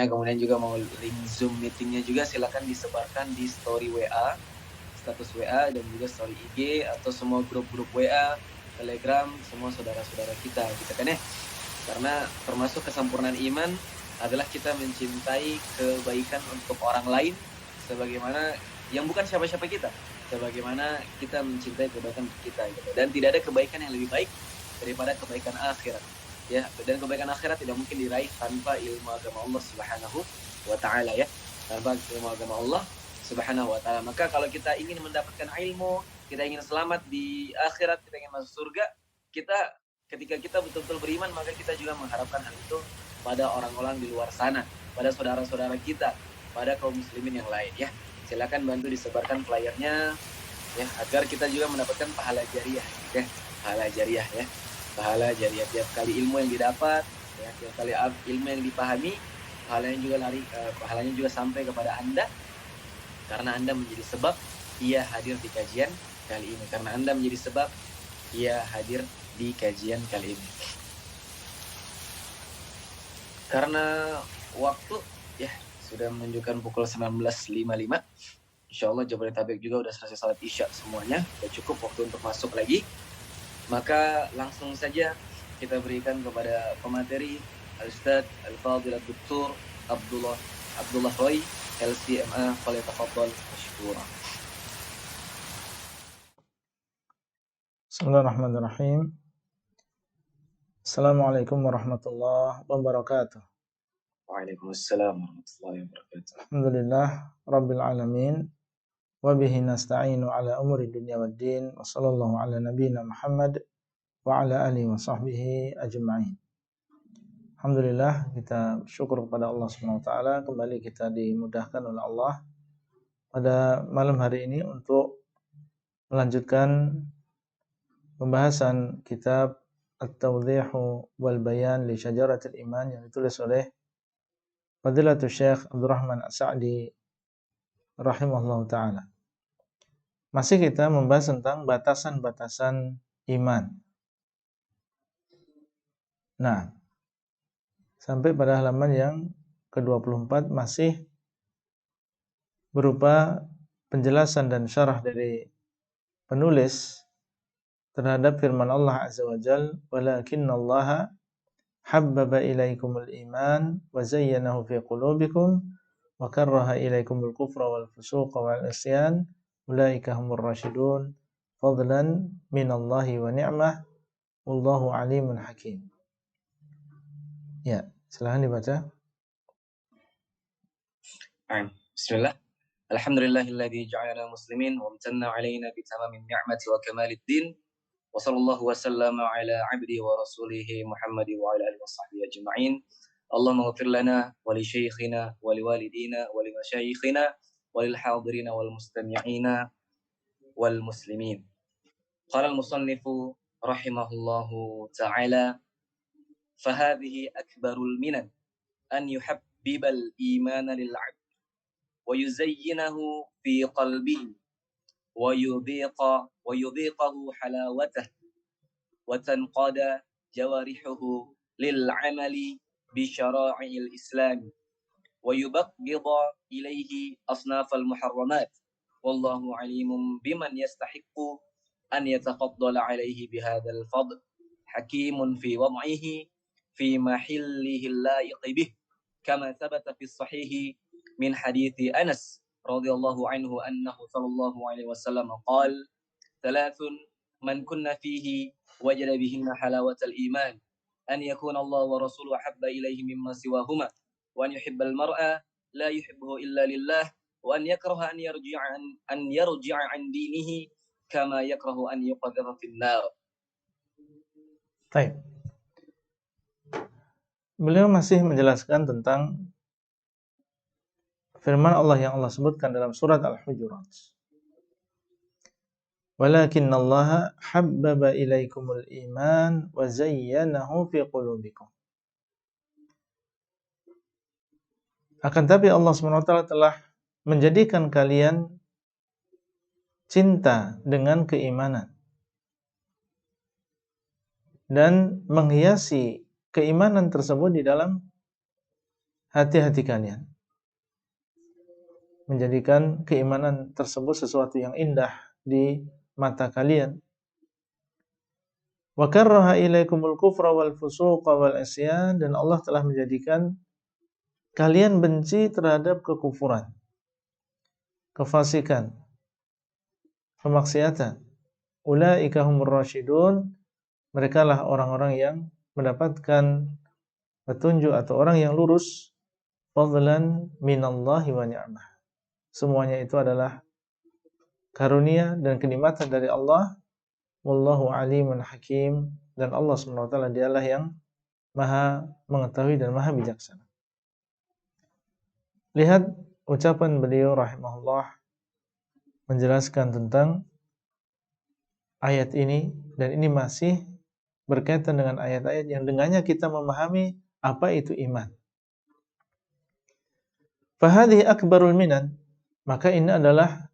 kemudian juga mau link Zoom meetingnya juga silakan disebarkan di story WA, status WA dan juga story IG atau semua grup-grup WA, Telegram, semua saudara-saudara kita gitu kan ya. Karena termasuk kesempurnaan iman adalah kita mencintai kebaikan untuk orang lain sebagaimana yang bukan siapa-siapa kita. Sebagaimana kita mencintai kebaikan kita gitu. Dan tidak ada kebaikan yang lebih baik daripada kebaikan akhirat. Ya, dan kebaikan akhirat tidak mungkin diraih tanpa ilmu agama Allah Subhanahu wa taala ya. Tanpa ilmu agama Allah Subhanahu wa taala. Maka kalau kita ingin mendapatkan ilmu, kita ingin selamat di akhirat, kita ingin masuk surga, ketika kita betul-betul beriman, maka kita juga mengharapkan hal itu pada orang-orang di luar sana, pada saudara-saudara kita, pada kaum muslimin yang lain ya. Silakan bantu disebarkan flyernya ya, agar kita juga mendapatkan pahala jariah ya. Pahala jariah ya. Pahala jariah tiap kali ilmu yang didapat, ya, tiap kali ilmu yang dipahami, pahalanya juga sampai kepada Anda karena Anda menjadi sebab ia hadir di kajian kali ini. Karena Anda menjadi sebab ia hadir di kajian kali ini. Karena waktu ya sudah menunjukkan pukul 19.55. Insyaallah Jabodetabek juga udah selesai salat Isya semuanya, sudah cukup waktu untuk masuk lagi. Maka langsung saja kita berikan kepada pemateri Al-Ustaz Al-Fadil Dr. Abdullah Roy LCMA, falyatafaddal mashkura. Bismillahirrahmanirrahim. Assalamualaikum warahmatullahi wabarakatuh. Waalaikumsalam warahmatullahi wabarakatuh. Alhamdulillah rabbil alamin wa bihi nasta'inu ala umuri dunya waddin wa sallallahu ala nabiyyina Muhammad wa ala alihi wa sahbihi ajma'in. Alhamdulillah, kita bersyukur kepada Allah Subhanahu wa taala, kembali kita dimudahkan oleh Allah pada malam hari ini untuk melanjutkan pembahasan kitab At-Tawdhihu wal Bayan li Syajaratil Iman yang ditulis oleh Fadilatul Syekh Abdurrahman As-Sa'di rahimahullah ta'ala. Masih kita membahas tentang batasan-batasan iman. Nah, sampai pada halaman yang ke-24 masih berupa penjelasan dan syarah dari penulis terhadap firman Allah Azza wa Jalla, "Walakinnallaha habbaba ilaikumul iman wa zayyanahu fi qulubikum wa karraha ilaikumul kufra wal fusuqa wal isyan ulaika humur rasyidun fadlan minallahi wa ni'mah wallahu alimun hakim." Ya, silakan dibaca. Bismillah. Alhamdulillahilladzi ja'alana muslimin wa amtanna 'alaina bi tamamin ni'mati wa kamalid din. Wa sallallahu wa sallama ala 'abdihi wa rasulihi Muhammadin wa ala alihi washabbihi ajma'in. Allahumma ighfir lana wa li syaikhina wa li walidina wa li masyayikhina wa lil hadirina wal mustami'ina wal muslimin. Qala al-musannifu rahimahullahu ta'ala, fa hadhihi akbarul minan an yuhabbibal imana lil 'abd wa yuzayyinahu fi qalbihi ويذيقه حلاوته وتنقاد جوارحه للعمل بشرائع الإسلام ويبغض إليه أصناف المحرمات والله عليم بمن يستحق أن يتفضل عليه بهذا الفضل حكيم في وضعه في محله اللائق به كما ثبت في الصحيح من حديث أنس رضي الله عنه أنه صلى الله عليه وسلم قال: ثلاث من كنا فيه وجد بهن حلاوة الإيمان أن يكون الله ورسوله أحب إليه مما سواهما وأن يحب المرء لا يحبه إلا لله وأن يكره أن يرجع عن دينه كما يكره أن يقذف في النار. Baik. Beliau masih menjelaskan tentang firman Allah yang Allah sebutkan dalam surat Al-Hujurat. Walakinnallaha habbaba ilaikumul iman wa zayyanahu fi qulubikum. Akan tapi Allah SWT telah menjadikan kalian cinta dengan keimanan dan menghiasi keimanan tersebut di dalam hati-hati kalian, menjadikan keimanan tersebut sesuatu yang indah di mata kalian. Wa karraha ilaikumul kufra wal fusuqa wal isyan, dan Allah telah menjadikan kalian benci terhadap kekufuran, kefasikan, kemaksiatan. Ulaika humur rasyidun, merekalah orang-orang yang mendapatkan petunjuk atau orang yang lurus, fadlan minallahi wa ni'mah. Semuanya itu adalah karunia dan kenikmatan dari Allah. Wallahu alimun hakim, dan Allah SWT dialah yang maha mengetahui dan maha bijaksana. Lihat ucapan beliau rahimahullah menjelaskan tentang ayat ini, dan ini masih berkaitan dengan ayat-ayat yang dengannya kita memahami apa itu iman. Fahadhi akbarul minan, maka ini adalah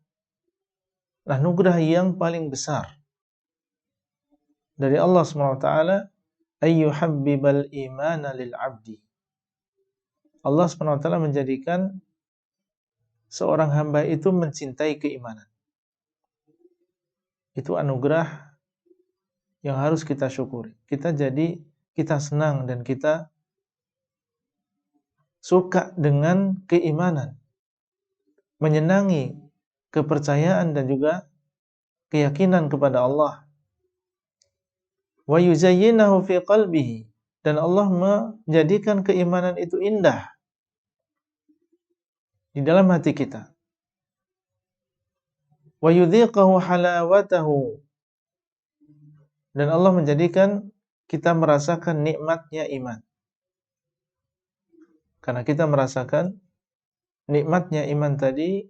anugerah yang paling besar dari Allah SWT, ayyuhabbibal imana lil abdi. Allah SWT menjadikan seorang hamba itu mencintai keimanan. Itu anugerah yang harus kita syukuri. Kita senang dan kita suka dengan keimanan, menyenangi kepercayaan dan juga keyakinan kepada Allah. Wa yuzayyinahu fi qalbihi, dan Allah menjadikan keimanan itu indah di dalam hati kita. Wa yudhiqahu halawatahu, dan Allah menjadikan kita merasakan nikmatnya iman. Karena kita merasakan nikmatnya iman tadi,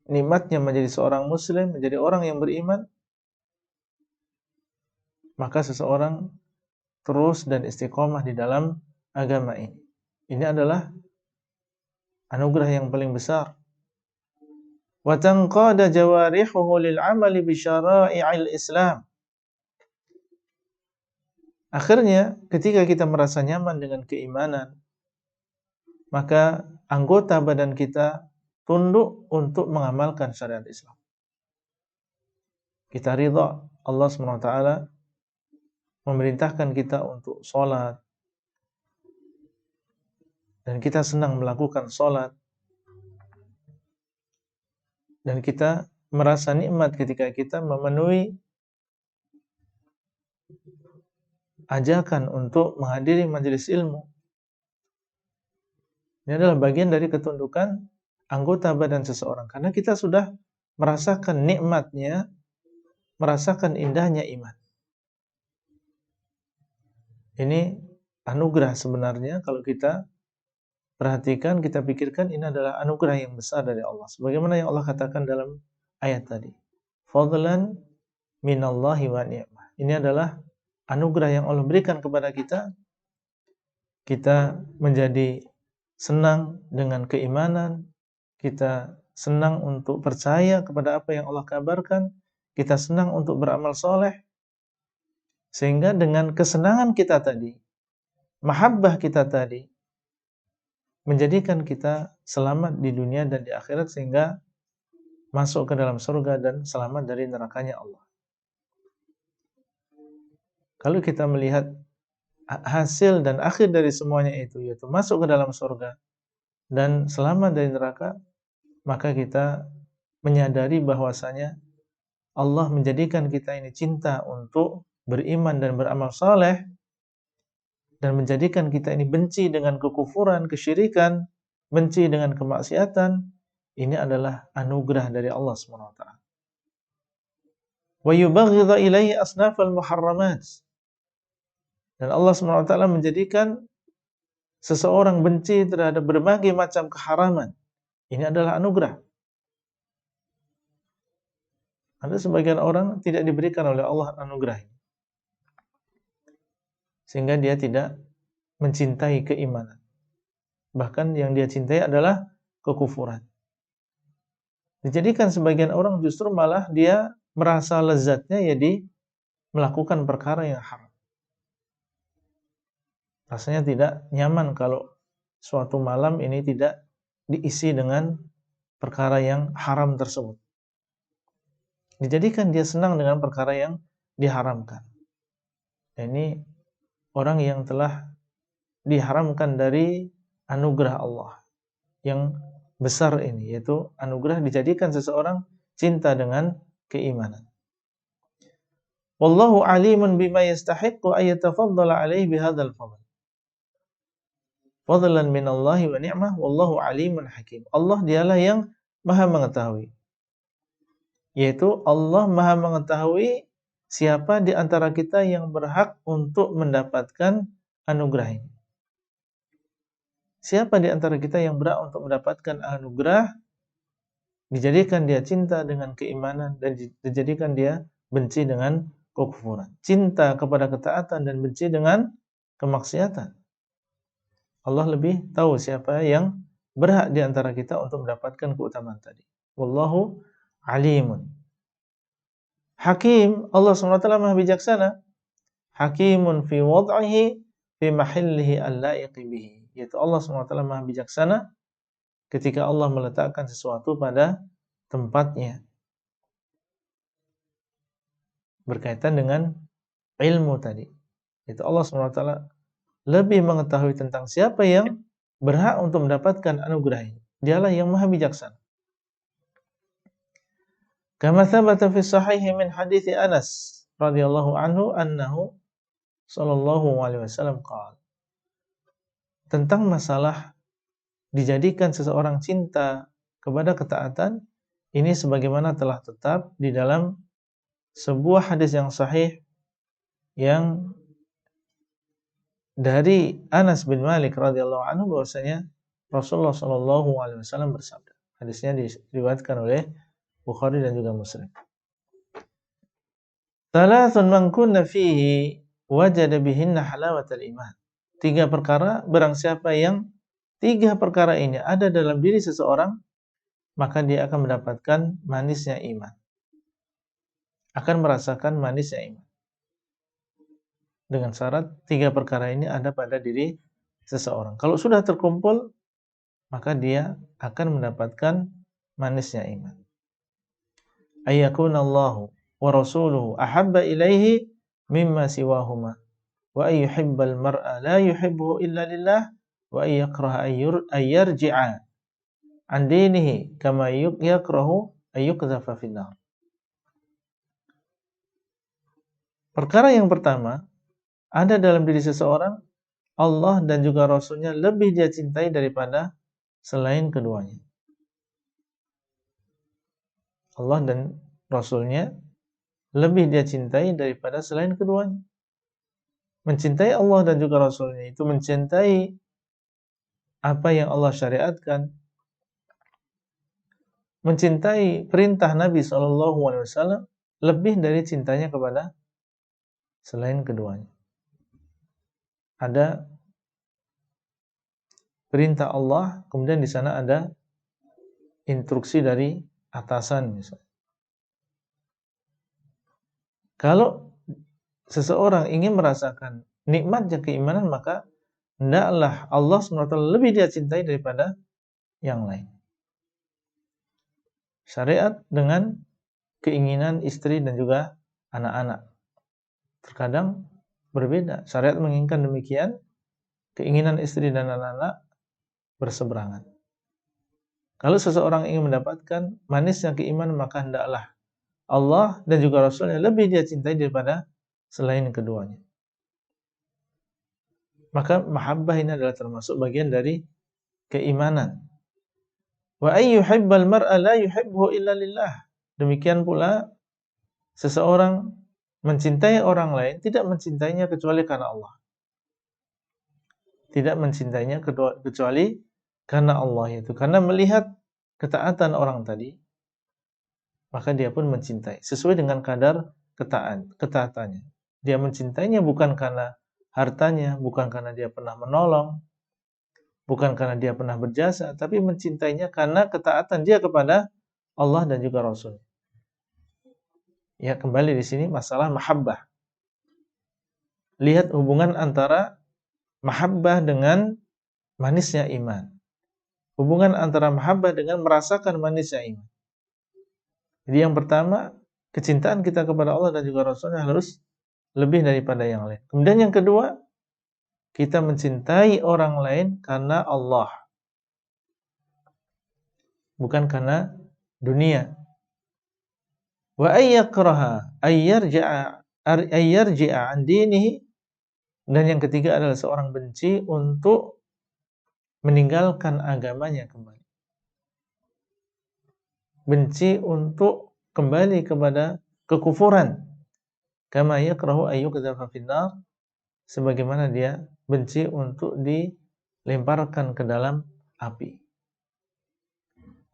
nikmatnya menjadi seorang muslim, menjadi orang yang beriman, maka seseorang terus dan istiqomah di dalam agama ini. Ini adalah anugerah yang paling besar. Wa tanqada jawarihuhu lil amali bi syara'i'il Islam. Akhirnya ketika kita merasa nyaman dengan keimanan, maka anggota badan kita tunduk untuk mengamalkan syariat Islam. Kita ridha Allah SWT memerintahkan kita untuk sholat, dan kita senang melakukan sholat, dan kita merasa nikmat ketika kita memenuhi ajakan untuk menghadiri majelis ilmu. Ini adalah bagian dari ketundukan anggota badan seseorang, karena kita sudah merasakan nikmatnya, merasakan indahnya iman. Ini anugerah sebenarnya. Kalau kita perhatikan, kita pikirkan, ini adalah anugerah yang besar dari Allah. Sebagaimana yang Allah katakan dalam ayat tadi, fadlan minallahi wa ni'mah. Ini adalah anugerah yang Allah berikan kepada kita. Kita menjadi senang dengan keimanan, kita senang untuk percaya kepada apa yang Allah kabarkan, kita senang untuk beramal soleh, sehingga dengan kesenangan kita tadi, mahabbah kita tadi, menjadikan kita selamat di dunia dan di akhirat, sehingga masuk ke dalam surga dan selamat dari nerakanya Allah. Kalau kita melihat hasil dan akhir dari semuanya itu, yaitu masuk ke dalam surga dan selamat dari neraka, maka kita menyadari bahwasanya Allah menjadikan kita ini cinta untuk beriman dan beramal saleh, dan menjadikan kita ini benci dengan kekufuran, kesyirikan, benci dengan kemaksiatan. Ini adalah anugerah dari Allah SWT. Wa yubaghidha ilaihi asnafal muharramat, dan Allah SWT menjadikan seseorang benci terhadap berbagai macam keharaman. Ini adalah anugerah. Ada sebagian orang tidak diberikan oleh Allah anugerah ini, sehingga dia tidak mencintai keimanan. Bahkan yang dia cintai adalah kekufuran. Dijadikan sebagian orang justru malah dia merasa lezatnya ya di melakukan perkara yang haram. Rasanya tidak nyaman kalau suatu malam ini tidak diisi dengan perkara yang haram tersebut. Dijadikan dia senang dengan perkara yang diharamkan. Ini orang yang telah diharamkan dari anugerah Allah yang besar ini, yaitu anugerah dijadikan seseorang cinta dengan keimanan. Wallahu alimun bima yastahiqqu ay yatafaddala alaihi bihadzal fadl. Fadlan minallahi wa ni'mah wallahu alimun hakim. Allah dialah yang Maha mengetahui. Yaitu Allah Maha mengetahui siapa di antara kita yang berhak untuk mendapatkan anugerah ini. Siapa di antara kita yang berhak untuk mendapatkan anugerah, dijadikan dia cinta dengan keimanan dan dijadikan dia benci dengan kekufuran. Cinta kepada ketaatan dan benci dengan kemaksiatan. Allah lebih tahu siapa yang berhak di antara kita untuk mendapatkan keutamaan tadi. Wallahu alimun. Hakim, Allah SWT Maha bijaksana. Hakimun fi wad'ihi fi mahillihi al-la'iqi bihi. Yaitu Allah SWT Maha bijaksana ketika Allah meletakkan sesuatu pada tempatnya. Berkaitan dengan ilmu tadi. Itu Allah SWT lebih mengetahui tentang siapa yang berhak untuk mendapatkan anugerah ini. Dialah yang Maha bijaksana. Kama thabata fi sahihi min hadithi Anas radhiyallahu anhu annahu sallallahu alaihi wasallam qala. Tentang masalah dijadikan seseorang cinta kepada ketaatan, ini sebagaimana telah tetap di dalam sebuah hadis yang sahih yang dari Anas bin Malik radhiyallahu anhu bahwasanya Rasulullah sallallahu alaihi wasallam bersabda. Hadisnya diriwayatkan oleh Bukhari dan juga Muslim. Thalathun man kunna fihi wajada bihinna halawatal iman. 3 perkara, barang siapa yang 3 perkara ini ada dalam diri seseorang, maka dia akan mendapatkan manisnya iman. Akan merasakan manisnya iman. Dengan syarat 3 perkara ini ada pada diri seseorang. Kalau sudah terkumpul, maka dia akan mendapatkan manisnya iman. Ayyakunallahu wa rasuluhu ahabba ilaihi mimma siwahuma wa ayyuhibbal mar'a la yuhibbuhu illa lillah wa ayyakraha ayyarji'a an dinihi kama yakrahu ayyukdhafa finnar. Perkara yang pertama, ada dalam diri seseorang Allah dan juga Rasulnya lebih dia cintai daripada selain keduanya. Allah dan Rasulnya lebih dia cintai daripada selain keduanya. Mencintai Allah dan juga Rasulnya itu mencintai apa yang Allah syariatkan, mencintai perintah Nabi SAW lebih dari cintanya kepada selain keduanya. Ada perintah Allah, kemudian di sana ada instruksi dari atasan misalnya. Kalau seseorang ingin merasakan nikmatnya keimanan, maka hendaklah Allah SWT lebih dia cintai daripada yang lain. Syariat dengan keinginan istri dan juga anak-anak terkadang berbeda. Syariat menginginkan demikian, keinginan istri dan anak-anak berseberangan. Kalau seseorang ingin mendapatkan manisnya keimanan, maka hendaklah Allah dan juga Rasulnya lebih dia cintai daripada selain keduanya. Maka mahabbah ini adalah termasuk bagian dari keimanan. Wa ayyuhibbal mar'a la yuhibbuhu illa lillah. Demikian pula seseorang mencintai orang lain tidak mencintainya kecuali karena Allah. Tidak mencintainya kecuali karena Allah, itu karena melihat ketaatan orang tadi, maka dia pun mencintai sesuai dengan kadar ketaatannya. Dia mencintainya bukan karena hartanya, bukan karena dia pernah menolong, bukan karena dia pernah berjasa, tapi mencintainya karena ketaatan dia kepada Allah dan juga Rasul. Ya, kembali di sini masalah mahabbah. Lihat hubungan antara mahabbah dengan manisnya iman. Hubungan antara mahabbah dengan merasakan manisnya iman. Jadi yang pertama, kecintaan kita kepada Allah dan juga Rasulnya harus lebih daripada yang lain. Kemudian yang kedua, kita mencintai orang lain karena Allah, bukan karena dunia. Wa ayyakraha ayyarji'a an dinihi, dan yang ketiga adalah seorang benci untuk meninggalkan agamanya kembali. Benci untuk kembali kepada kekufuran. Kama yakrahu ayyuqdhafa finnar, sebagaimana dia benci untuk dilemparkan ke dalam api.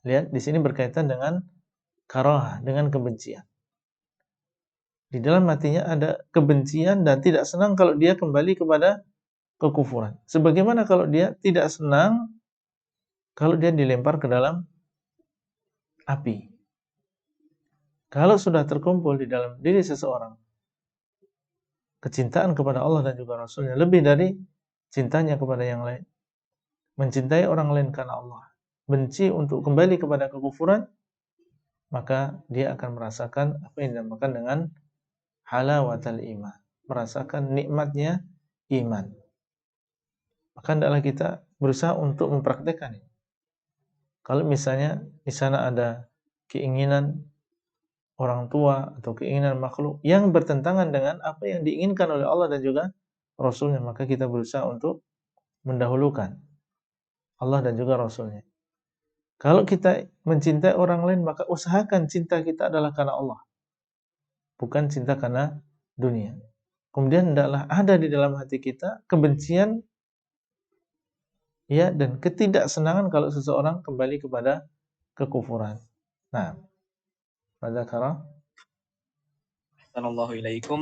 Lihat, di sini berkaitan dengan karahah, dengan kebencian. Di dalam hatinya ada kebencian dan tidak senang kalau dia kembali kepada kekufuran. Sebagaimana kalau dia tidak senang kalau dia dilempar ke dalam api. Kalau sudah terkumpul di dalam diri seseorang kecintaan kepada Allah dan juga Rasulnya lebih dari cintanya kepada yang lain, mencintai orang lain karena Allah, benci untuk kembali kepada kekufuran, maka dia akan merasakan apa yang dinamakan dengan halawatul iman, merasakan nikmatnya iman. Maka hendaklah kita berusaha untuk mempraktekkan ini. Kalau misalnya di sana ada keinginan orang tua atau keinginan makhluk yang bertentangan dengan apa yang diinginkan oleh Allah dan juga Rasulnya, maka kita berusaha untuk mendahulukan Allah dan juga Rasulnya. Kalau kita mencintai orang lain, maka usahakan cinta kita adalah karena Allah, bukan cinta karena dunia. Kemudian hendaklah ada di dalam hati kita kebencian, ya, dan ketidaksenangan kalau seseorang kembali kepada kekufuran. Nah, pada kara Assalamualaikum ilaikum.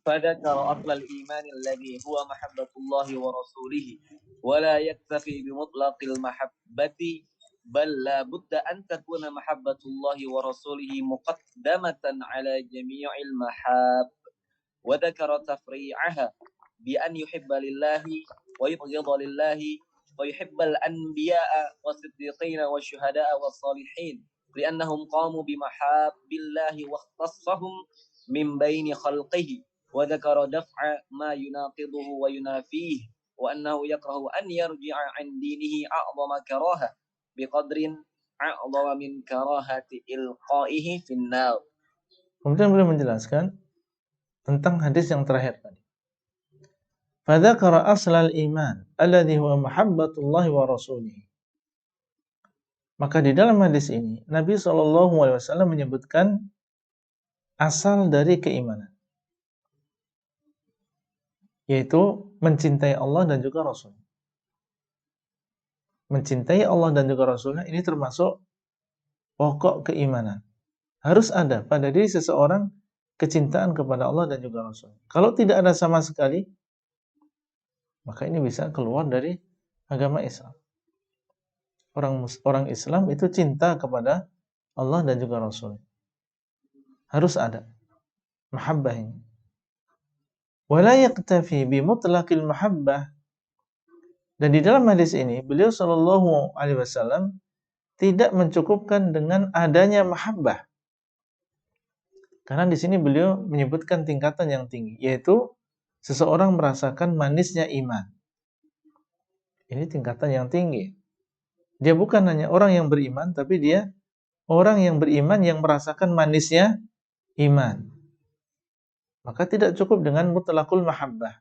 فذكر أصل الإيمان الذي هو محبة الله ورسوله ولا يكتفي بمطلق المحبة بل لا بد أن تكون محبة الله ورسوله مقدمة على جميع المحاب وذكر تفريعها بأن يحب لله ويبغض لله ويحب الأنبياء والصديقين والشهداء والصالحين لأنهم قاموا بمحاب الله واختصهم من بين خلقه وذكر دفع ما يناقضه وينافيه وأنه يكره أن يرجع عن دينه أعظم كراهة بقدر أعظم من كراهة إلقائه في النار. Kemudian beliau menjelaskan tentang hadis yang terakhir tadi. Fadzakara aslal iman alladhi huwa mahabbatullahi wa rasulih. Maka di dalam hadis ini Nabi SAW menyebutkan asal dari keimanan, yaitu mencintai Allah dan juga Rasul. Mencintai Allah dan juga Rasulnya ini termasuk pokok keimanan. Harus ada pada diri seseorang kecintaan kepada Allah dan juga Rasul. Kalau tidak ada sama sekali, maka ini bisa keluar dari agama Islam. Orang Islam itu cinta kepada Allah dan juga Rasul. Harus ada mahabbah ini. Wala yaktafi bi mutlaqil mahabbah. Dan di dalam hadis ini beliau sallallahu alaihi wasallam tidak mencukupkan dengan adanya mahabbah. Karena di sini beliau menyebutkan tingkatan yang tinggi, yaitu seseorang merasakan manisnya iman. Ini tingkatan yang tinggi. Dia bukan hanya orang yang beriman, tapi dia orang yang beriman yang merasakan manisnya iman. Maka tidak cukup dengan mutlaqul mahabbah.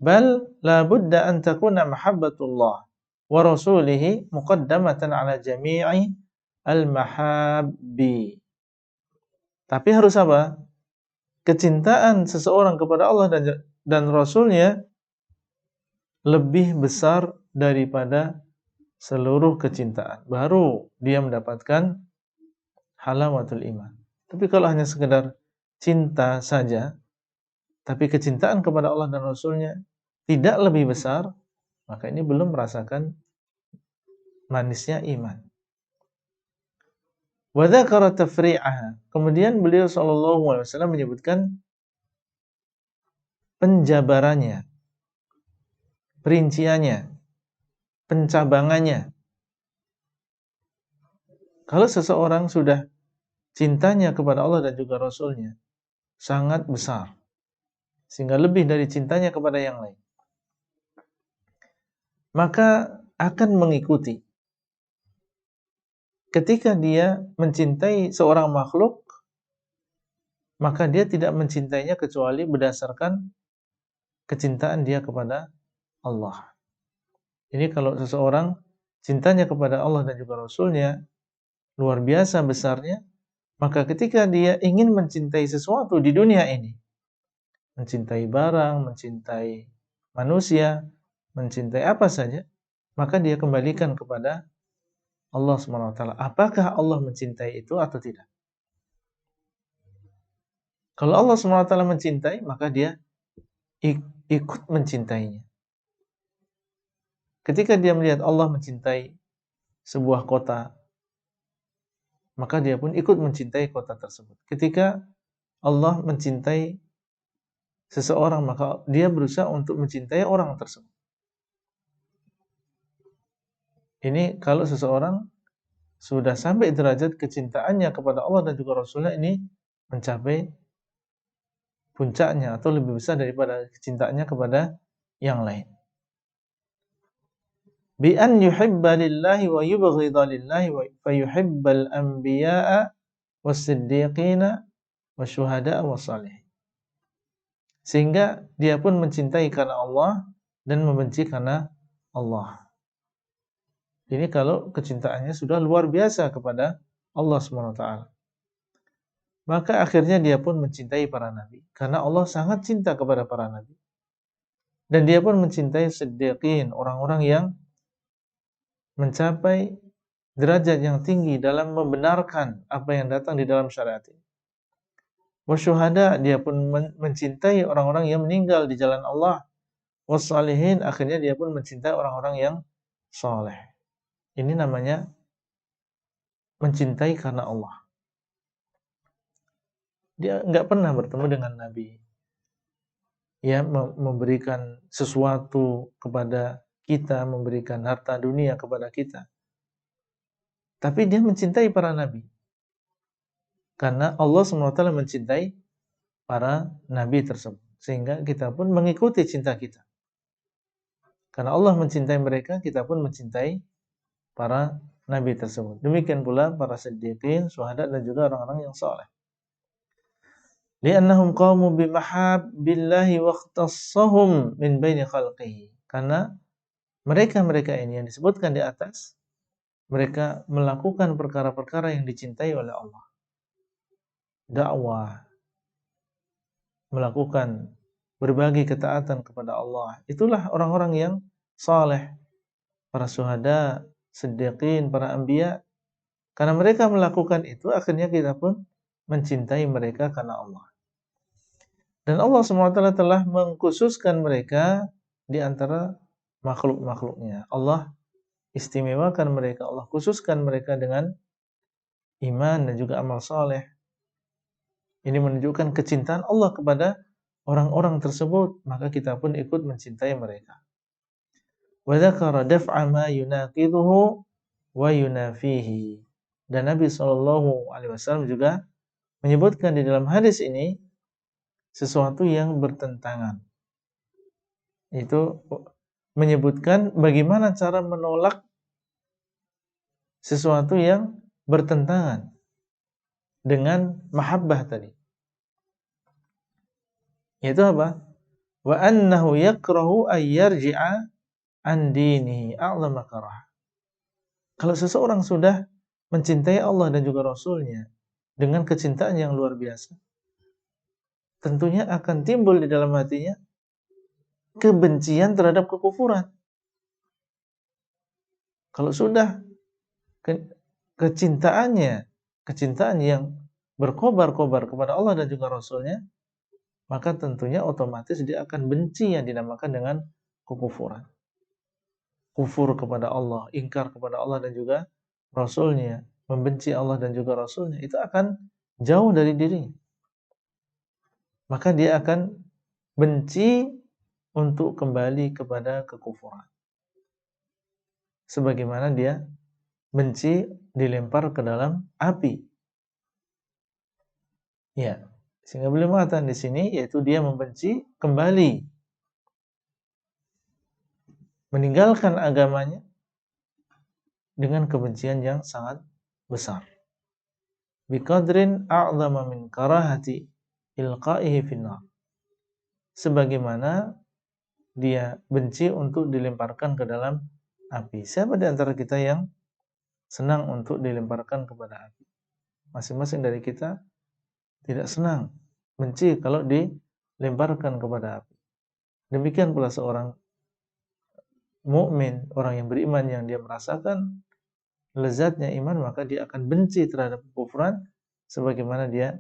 Bal la budda an takuna mahabbatullah wa rasulihi muqaddamatan ala jami'i al-mahabbi. Tapi harus apa? Kecintaan seseorang kepada Allah dan Rasulnya lebih besar daripada seluruh kecintaan. Baru dia mendapatkan halawatul iman. Tapi kalau hanya sekedar cinta saja, tapi kecintaan kepada Allah dan Rasulnya tidak lebih besar, maka ini belum merasakan manisnya iman. Wa dzakara tafri'aha. Kemudian beliau sallallahu alaihi wasallam menyebutkan penjabarannya. perinciannya, pencabangannya. Kalau seseorang sudah cintanya kepada Allah dan juga Rasulnya sangat besar, sehingga lebih dari cintanya kepada yang lain, maka akan mengikuti. Ketika dia mencintai seorang makhluk, maka dia tidak mencintainya kecuali berdasarkan kecintaan dia kepada Allah. Ini kalau seseorang cintanya kepada Allah dan juga Rasulnya luar biasa besarnya, maka ketika dia ingin mencintai sesuatu di dunia ini, mencintai barang, mencintai manusia, mencintai apa saja, maka dia kembalikan kepada Allah SWT. Apakah Allah mencintai itu atau tidak? Kalau Allah SWT mencintai, maka dia ikut mencintainya. Ketika dia melihat Allah mencintai sebuah kota, maka dia pun ikut mencintai kota tersebut. Ketika Allah mencintai seseorang, maka dia berusaha untuk mencintai orang tersebut. Ini kalau seseorang sudah sampai derajat kecintaannya kepada Allah dan juga Rasulnya ini mencapai puncaknya atau lebih besar daripada kecintaannya kepada yang lain. Bi an yuhibba lillahi wa yubghidha lillahi wa fayuhibbal anbiya'a was-siddiqina wasyuhada'a was-salihin. Sehingga dia pun mencintai karena Allah dan membenci karena Allah. Ini kalau kecintaannya sudah luar biasa kepada Allah SWT. Maka akhirnya dia pun mencintai para nabi. Karena Allah sangat cinta kepada para nabi. Dan dia pun mencintai siddiqin, orang-orang yang mencapai derajat yang tinggi dalam membenarkan apa yang datang di dalam syariat ini. Wasyuhada, dia pun mencintai orang-orang yang meninggal di jalan Allah. Wassalihin, akhirnya dia pun mencintai orang-orang yang saleh. Ini namanya mencintai karena Allah. Dia enggak pernah bertemu dengan Nabi, ya, memberikan sesuatu kepada kita, memberikan harta dunia kepada kita. Tapi dia mencintai para Nabi. Karena Allah SWT mencintai para Nabi tersebut. Sehingga kita pun mengikuti cinta kita. Karena Allah mencintai mereka, kita pun mencintai para Nabi tersebut. Demikian pula para siddiqin, syuhada, dan juga orang-orang yang saleh. Li'annahum qamu bimahabbillahi waqtassahum min baini khalqihi. Karena mereka-mereka ini yang disebutkan di atas, mereka melakukan perkara-perkara yang dicintai oleh Allah. Dakwah, melakukan berbagi ketaatan kepada Allah. Itulah orang-orang yang saleh, para syuhada, siddiqin, para anbiya. Karena mereka melakukan itu, akhirnya kita pun mencintai mereka karena Allah. Dan Allah SWT telah mengkhususkan mereka di antara makhluk-makhluknya. Allah istimewakan mereka, Allah khususkan mereka dengan iman dan juga amal saleh. Ini menunjukkan kecintaan Allah kepada orang-orang tersebut, maka kita pun ikut mencintai mereka. Wa dzakara daf'a ma yunaqiduhu wa yunafihi. Dan Nabi SAW juga menyebutkan di dalam hadis ini sesuatu yang bertentangan. Itu menyebutkan bagaimana cara menolak sesuatu yang bertentangan dengan mahabbah tadi. Yaitu apa? Wa annahu yakrahu ay yarji'a an dinihi a'zama karah. Kalau seseorang sudah mencintai Allah dan juga Rasulnya dengan kecintaan yang luar biasa, tentunya akan timbul di dalam hatinya kebencian terhadap kekufuran. Kalau sudah kecintaan yang berkobar-kobar kepada Allah dan juga Rasulnya, maka tentunya otomatis dia akan benci yang dinamakan dengan kekufuran. Kufur kepada Allah, ingkar kepada Allah dan juga Rasulnya, membenci Allah dan juga Rasulnya, itu akan jauh dari dirinya. Maka dia akan benci untuk kembali kepada kekufuran. Sebagaimana dia benci dilempar ke dalam api. Ya, sehingga beliau mengatakan di sini yaitu dia membenci kembali meninggalkan agamanya dengan kebencian yang sangat besar. Biqadrin a'zama min karahati ilqaihi finnar. Sebagaimana dia benci untuk dilemparkan ke dalam api. Siapa di antara kita yang senang untuk dilemparkan kepada api? Masing-masing dari kita tidak senang, benci kalau dilemparkan kepada api. Demikian pula seorang mukmin, orang yang beriman, yang dia merasakan lezatnya iman, maka dia akan benci terhadap kekufuran sebagaimana dia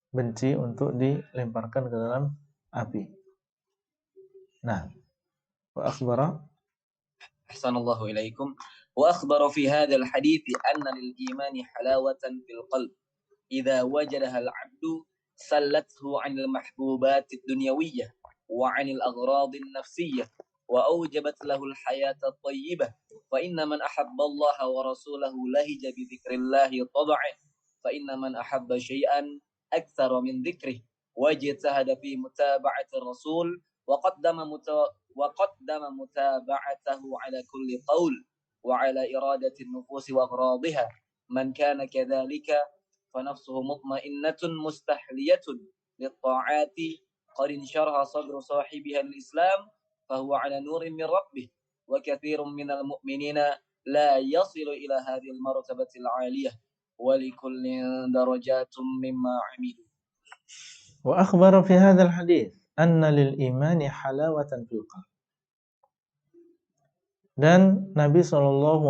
benci untuk dilemparkan ke dalam api. Nah, wa akhbara Ahsanallahu ilaikum. Wa akhbara fi hadzal hadits anna lil imani halawatan fil qalb idza wajadaha al 'abdu sallathu 'anil mahbubat ad-dunyawiyyah wa 'anil aghrad an-nafsiyyah wa awjabat lahu al hayata at-tayyibah fa inna man ahabba Allah wa rasulahu lahija bi dzikrillah tab'an fa inna man ahabba syai'an aktsara min dzikrih wajtahada fi mutaba'ati ar-rasul وقدم متابعته على كل قول وعلى إرادة النفوس وأغراضها من كان كذلك فنفسه مطمئنة مستحلية للطاعات قد انشرح صدر صاحبها الإسلام فهو على نور من ربه وكثير من المؤمنين لا يصل إلى هذه المرتبة العالية ولكل درجات مما عملوا. وأخبر في هذا الحديث anna lil imani halawatan fil qalb. Dan Nabi SAW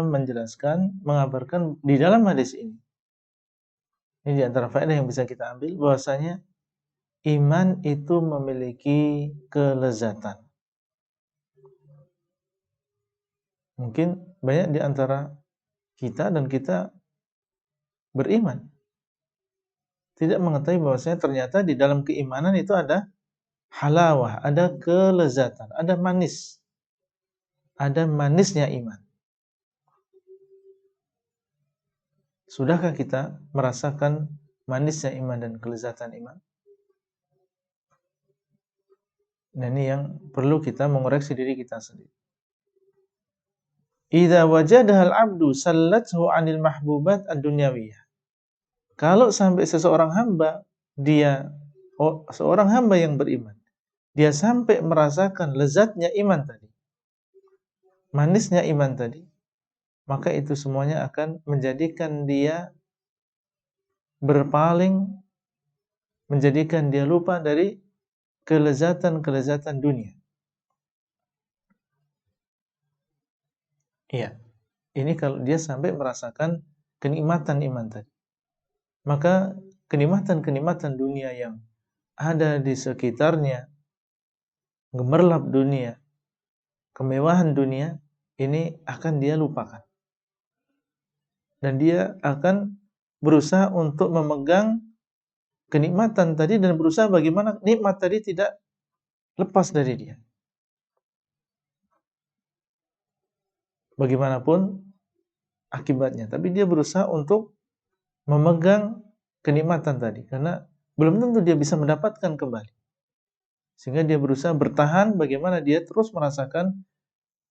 menjelaskan, mengabarkan di dalam hadis ini di antara faedah yang bisa kita ambil bahwasanya iman itu memiliki kelezatan. Mungkin banyak di antara kita dan kita beriman tidak mengetahui bahwasanya ternyata di dalam keimanan itu ada halawah, ada kelezatan, ada manis. Ada manisnya iman. Sudahkah kita merasakan manisnya iman dan kelezatan iman? Nah, ini yang perlu kita mengoreksi diri kita sendiri. Idza wajadaha al-'abdu sallathu 'anil mahbubat ad-dunyawiyah. Kalau sampai seseorang hamba, seorang hamba yang beriman, dia sampai merasakan lezatnya iman tadi, manisnya iman tadi, maka itu semuanya akan menjadikan dia berpaling, menjadikan dia lupa dari kelezatan-kelezatan dunia. Iya, ini kalau dia sampai merasakan kenikmatan iman tadi, maka kenikmatan-kenikmatan dunia yang ada di sekitarnya, gemerlap dunia, kemewahan dunia, ini akan dia lupakan. Dan dia akan berusaha untuk memegang kenikmatan tadi dan berusaha bagaimana nikmat tadi tidak lepas dari dia. Bagaimanapun akibatnya, tapi dia berusaha untuk memegang kenikmatan tadi karena belum tentu dia bisa mendapatkan kembali. Sehingga dia berusaha bertahan bagaimana dia terus merasakan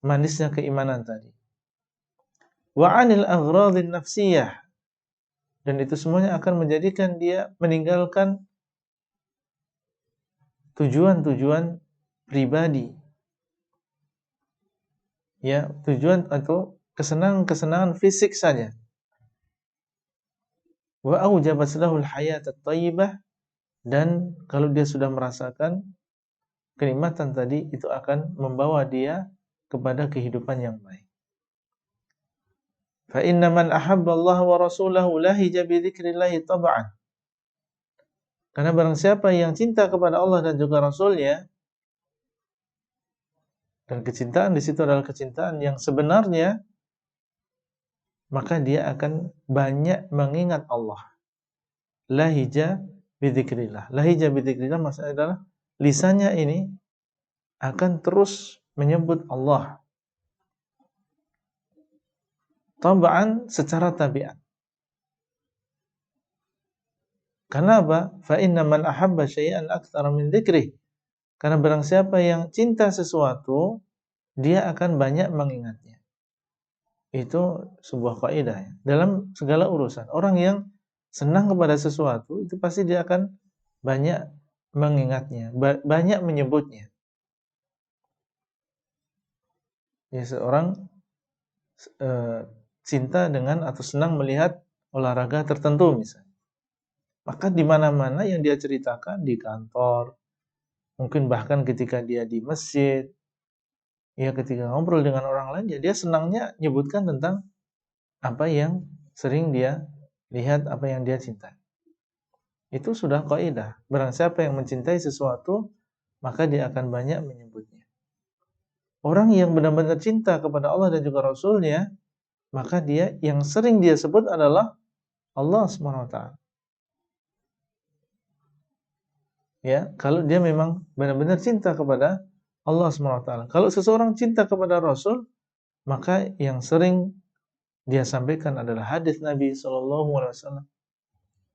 manisnya keimanan tadi. Wa 'anil aghradhin nafsiyah, dan itu semuanya akan menjadikan dia meninggalkan tujuan-tujuan pribadi. Ya, tujuan atau kesenangan-kesenangan fisik saja. Wa aujabat lahul hayat at-thayyibah, dan kalau dia sudah merasakan kenikmatan tadi, itu akan membawa dia kepada kehidupan yang baik. Fa inna man ahabba Allah wa rasulahu lahija bi dzikrillah tab'an. Karena barang siapa yang cinta kepada Allah dan juga Rasulnya, dan kecintaan di situ adalah kecintaan yang sebenarnya, maka dia akan banyak mengingat Allah. Lahija bi dzikrillah. Lahija bi dzikrillah maksudnya adalah lisannya ini akan terus menyebut Allah tab'an, secara tabiat. Karena apa? Fa inna man ahabba syai'an aktsara min dzikrih. Karena barang siapa yang cinta sesuatu, dia akan banyak mengingatnya. Itu sebuah kaidah ya. Dalam segala urusan, orang yang senang kepada sesuatu itu pasti dia akan banyak mengingatnya, banyak menyebutnya. Ya, seorang cinta dengan atau senang melihat olahraga tertentu misalnya. Maka di mana-mana yang dia ceritakan, di kantor, mungkin bahkan ketika dia di masjid, ya ketika ngobrol dengan orang lain, ya dia senangnya nyebutkan tentang apa yang sering dia lihat, apa yang dia cintai. Itu sudah kaidah. Barang siapa yang mencintai sesuatu, maka dia akan banyak menyebutnya. Orang yang benar-benar cinta kepada Allah dan juga Rasulnya, maka dia yang sering dia sebut adalah Allah SWT. Ya, kalau dia memang benar-benar cinta kepada Allah SWT. Kalau seseorang cinta kepada Rasul, maka yang sering dia sampaikan adalah hadis Nabi SAW.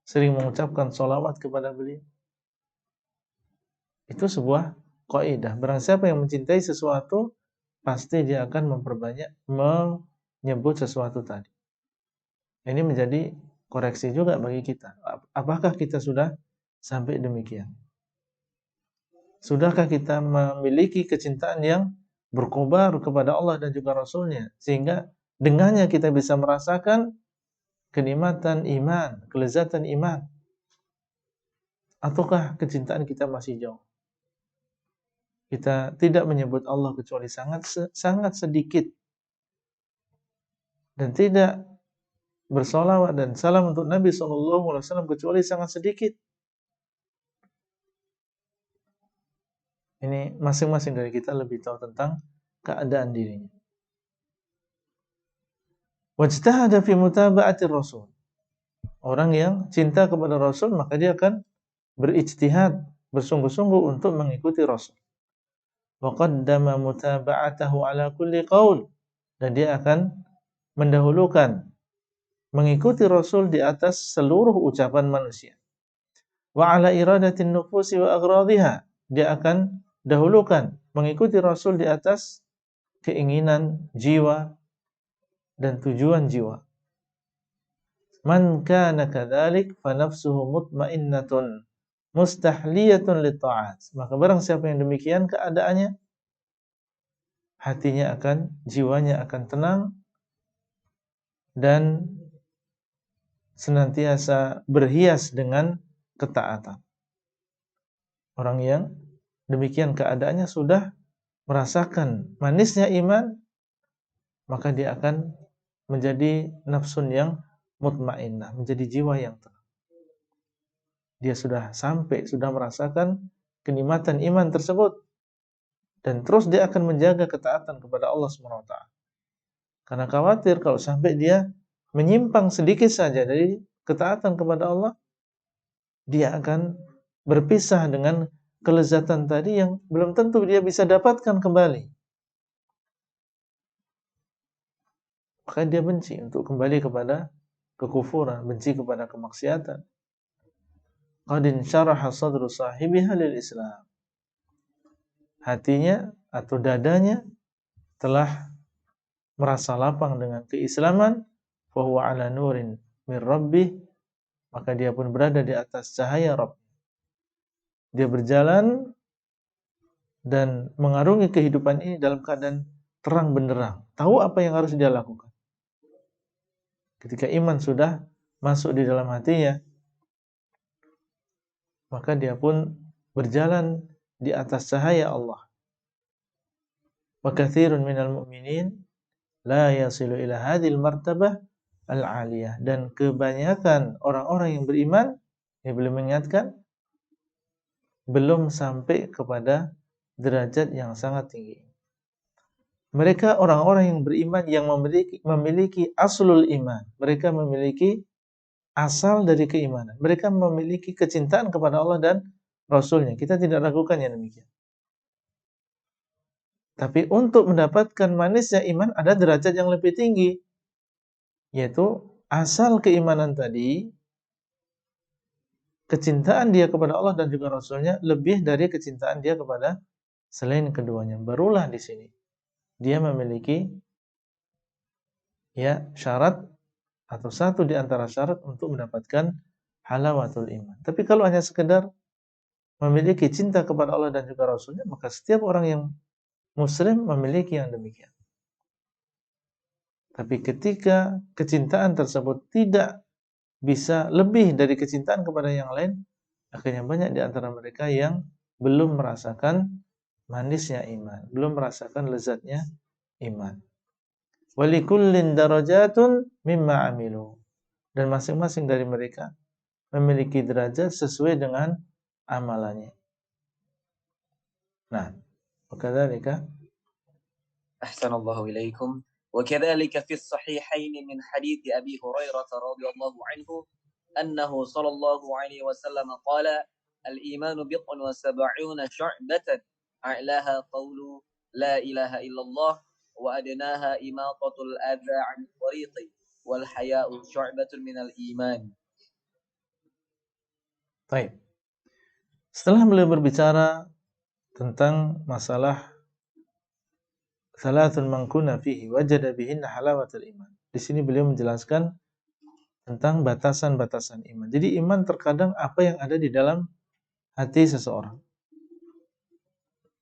Sering mengucapkan sholawat kepada beliau. Itu sebuah kaidah. Barang siapa yang mencintai sesuatu, pasti dia akan memperbanyak menyebut sesuatu tadi. Ini menjadi koreksi juga bagi kita. Apakah kita sudah sampai demikian? Sudahkah kita memiliki kecintaan yang berkobar kepada Allah dan juga Rasulnya, sehingga dengannya kita bisa merasakan kenikmatan iman, kelezatan iman? Ataukah kecintaan kita masih jauh? Kita tidak menyebut Allah kecuali sangat sedikit, dan tidak bersolawat dan salam untuk Nabi SAW kecuali sangat sedikit. Ini masing-masing dari kita lebih tahu tentang keadaan dirinya. Wajtahada fi mutaba'ati Rasul. Orang yang cinta kepada Rasul, maka dia akan berijtihad, bersungguh-sungguh untuk mengikuti Rasul. Wa qaddama mutaba'atahu ala kulli qaul. Dan dia akan mendahulukan mengikuti Rasul di atas seluruh ucapan manusia. Wa ala iradatin nufusi wa aghradiha. Dia akan dahulukan mengikuti Rasul di atas keinginan jiwa dan tujuan jiwa. Man kana kadzalik fa nafsuhu mutmainnatun mustahliyatun lit-ta'at. Maka barang siapa yang demikian keadaannya, hatinya akan, jiwanya akan tenang dan senantiasa berhias dengan ketaatan. Orang yang demikian keadaannya sudah merasakan manisnya iman, maka dia akan menjadi nafsun yang mutmainnah, menjadi jiwa yang tenang. Dia sudah sampai, sudah merasakan kenikmatan iman tersebut, dan terus dia akan menjaga ketaatan kepada Allah SWT. Karena khawatir kalau sampai dia menyimpang sedikit saja dari ketaatan kepada Allah, dia akan berpisah dengan kelezatan tadi yang belum tentu dia bisa dapatkan kembali. Maka dia benci untuk kembali kepada kekufuran, benci kepada kemaksiatan. Qad insyaraha sadru sahibiha lil Islam. Hatinya atau dadanya telah merasa lapang dengan keislaman, fa huwa ala nurin min rabbih, maka dia pun berada di atas cahaya Rabb. Dia berjalan dan mengarungi kehidupan ini dalam keadaan terang benderang, tahu apa yang harus dia lakukan. Ketika iman sudah masuk di dalam hatinya, maka dia pun berjalan di atas cahaya Allah. Wa katsirun minal mu'minin la yasilu ila hadhil martabah al-'aliyah. Dan kebanyakan orang-orang yang beriman, ini belum mengingatkan, belum sampai kepada derajat yang sangat tinggi. Mereka orang-orang yang beriman yang memiliki aslul iman. Mereka memiliki asal dari keimanan. Mereka memiliki kecintaan kepada Allah dan Rasulnya. Kita tidak ragukan yang demikian. Tapi untuk mendapatkan manisnya iman ada derajat yang lebih tinggi, yaitu asal keimanan tadi, kecintaan dia kepada Allah dan juga Rasulnya lebih dari kecintaan dia kepada selain keduanya. Barulah di sini dia memiliki syarat atau satu di antara syarat untuk mendapatkan halawatul iman. Tapi kalau hanya sekedar memiliki cinta kepada Allah dan juga Rasulnya, maka setiap orang yang Muslim memiliki yang demikian. Tapi ketika kecintaan tersebut tidak bisa lebih dari kecintaan kepada yang lain, akhirnya banyak di antara mereka yang belum merasakan manisnya iman, belum merasakan lezatnya iman. Walikullin darajatun mimma amilu. Dan masing-masing dari mereka memiliki derajat sesuai dengan amalannya. Nah, wakadzalika Ahsanallahu ilaikum. وكذلك في الصحيحين من حديث أبي هريرة رضي الله عنه أنه صلى الله عليه وسلم قال الإيمان بضع وسبعون شعبة أعلاها قول لا إله إلا الله وأدناها إماطة الأذى عن الطريق والحياء شعبة من الإيمان. Baik. Setelah beliau berbicara tentang masalah salatun man kunna fihi wajada bihinna halawatul iman. Di sini beliau menjelaskan tentang batasan-batasan iman. Jadi iman terkadang apa yang ada di dalam hati seseorang,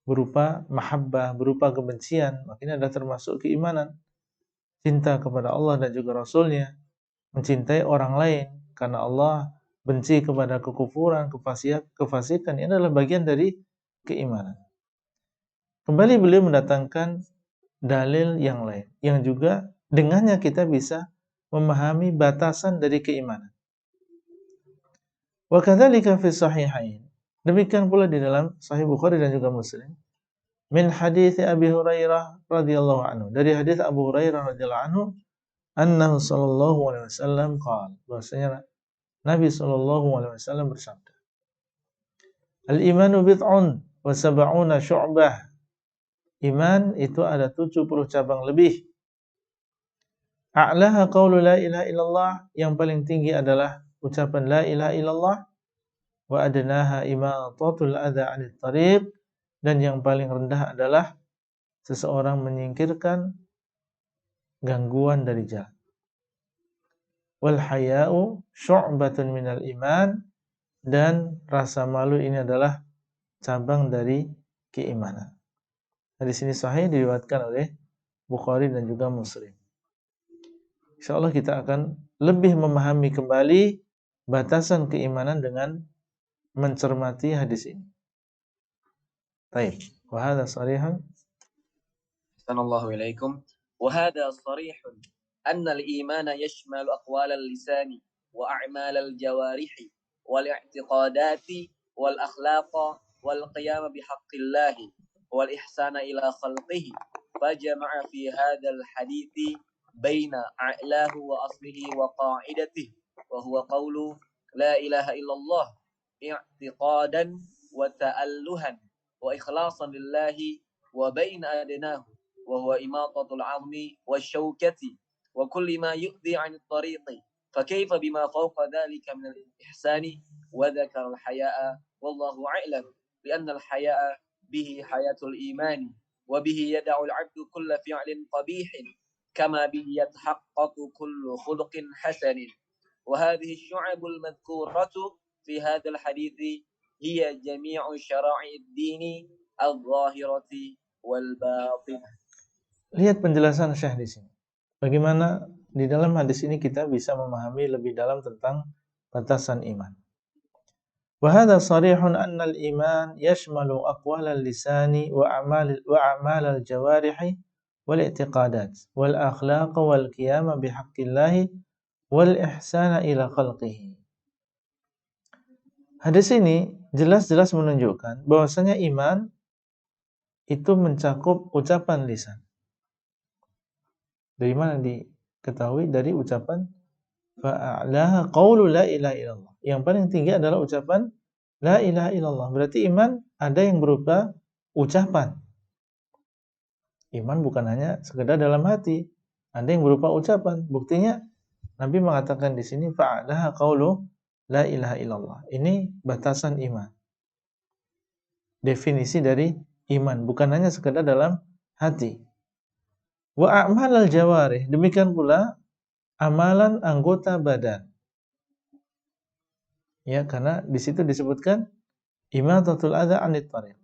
berupa mahabbah, berupa kebencian, makanya ada termasuk keimanan. Cinta kepada Allah dan juga Rasulnya, mencintai orang lain karena Allah, benci kepada kekufuran, kefasikan, ini adalah bagian dari keimanan. Kembali beliau mendatangkan dalil yang lain, yang juga dengannya kita bisa memahami batasan dari keimanan. Wa kadzalika fi sahihain. Demikian pula di dalam Sahih Bukhari dan juga Muslim. Min hadits Abi Hurairah radhiyallahu anhu. Dari hadis Abu Hurairah radhiyallahu anhu, annahu sallallahu alaihi wasallam qala, bahwasanya Nabi sallallahu alaihi wasallam bersabda, Al-imanu bid'un wa sab'una syu'bah. Iman itu ada 70 cabang lebih. A'laha qaulu la ilaha illallah, yang paling tinggi adalah ucapan la ilaha illallah, wa adnaha imatatul adza 'anit tariq, dan yang paling rendah adalah seseorang menyingkirkan gangguan dari jalan. Wal haya'u syu'batun minal iman, dan rasa malu ini adalah cabang dari keimanan. Nah, di sini sahih diriwayatkan oleh Bukhari dan juga Muslim. Insyaallah kita akan lebih memahami kembali batasan keimanan dengan mencermati hadis ini. Baik, wa hadza sharihan. Sallallahu alaikum. Wa hadza sharihun anna al-iman yashmalu aqwal al-lisan wa a'mal al-jawarih wal i'tiqadati wal akhlaq wal qiyam bihaqqillah wal ihsana ila khalqihi. Fajama'a fi hadzal hadithi baina a'lahu wa aslihi wa qa'idatihi wa huwa qawlu la ilaha illallah i'tiqadan wa ta'alluhan wa ikhlasan lillahi wa baina adnahu wa huwa imatatul 'azmi wasyawkati wa kulli ma yu'dhi 'an at-tariqi fa kayfa bima fawqa dhalika min al-ihsani wa dhakara al-haya'a wallahu a'lam li'anna al-haya'a bihi hayatul imani wa bihi yad'u al-'abdu kulla fi'lin qabihin kama bihi yatahaqqaqu kullu khuluqin hasanin wa hadhihi asy-syu'ab al-madhkuratu fi hadzal hadithi hiya jami'u syara'i ad-dini al-zahirati wal batinah. Lihat penjelasan Syekh di sini. Bagaimana di dalam hadis ini kita bisa memahami lebih dalam tentang batasan iman. Wa hadza sharihun anna al-iman yashmalu aqwal al-lisani wa a'mal al-jawarih wal i'tiqadat wal akhlaq wal qiyam bihaqqillah wal ihsana ila khalqihi. Hadis ini jelas-jelas menunjukkan bahwasanya iman itu mencakup ucapan lisan. Dari mana diketahui? Dari ucapan fa'alaha qaulu la ilaha illallah. Yang paling tinggi adalah ucapan la ilaha illallah. Berarti iman ada yang berupa ucapan. Iman bukan hanya sekedar dalam hati, ada yang berupa ucapan. Buktinya Nabi mengatakan di sini fa'adaha qaulu la ilaha illallah. Ini batasan iman. Definisi dari iman bukan hanya sekedar dalam hati. Wa a'malal jawarih, demikian pula amalan anggota badan. Ya, karena di situ disebutkan imatatul adza 'anit thariq.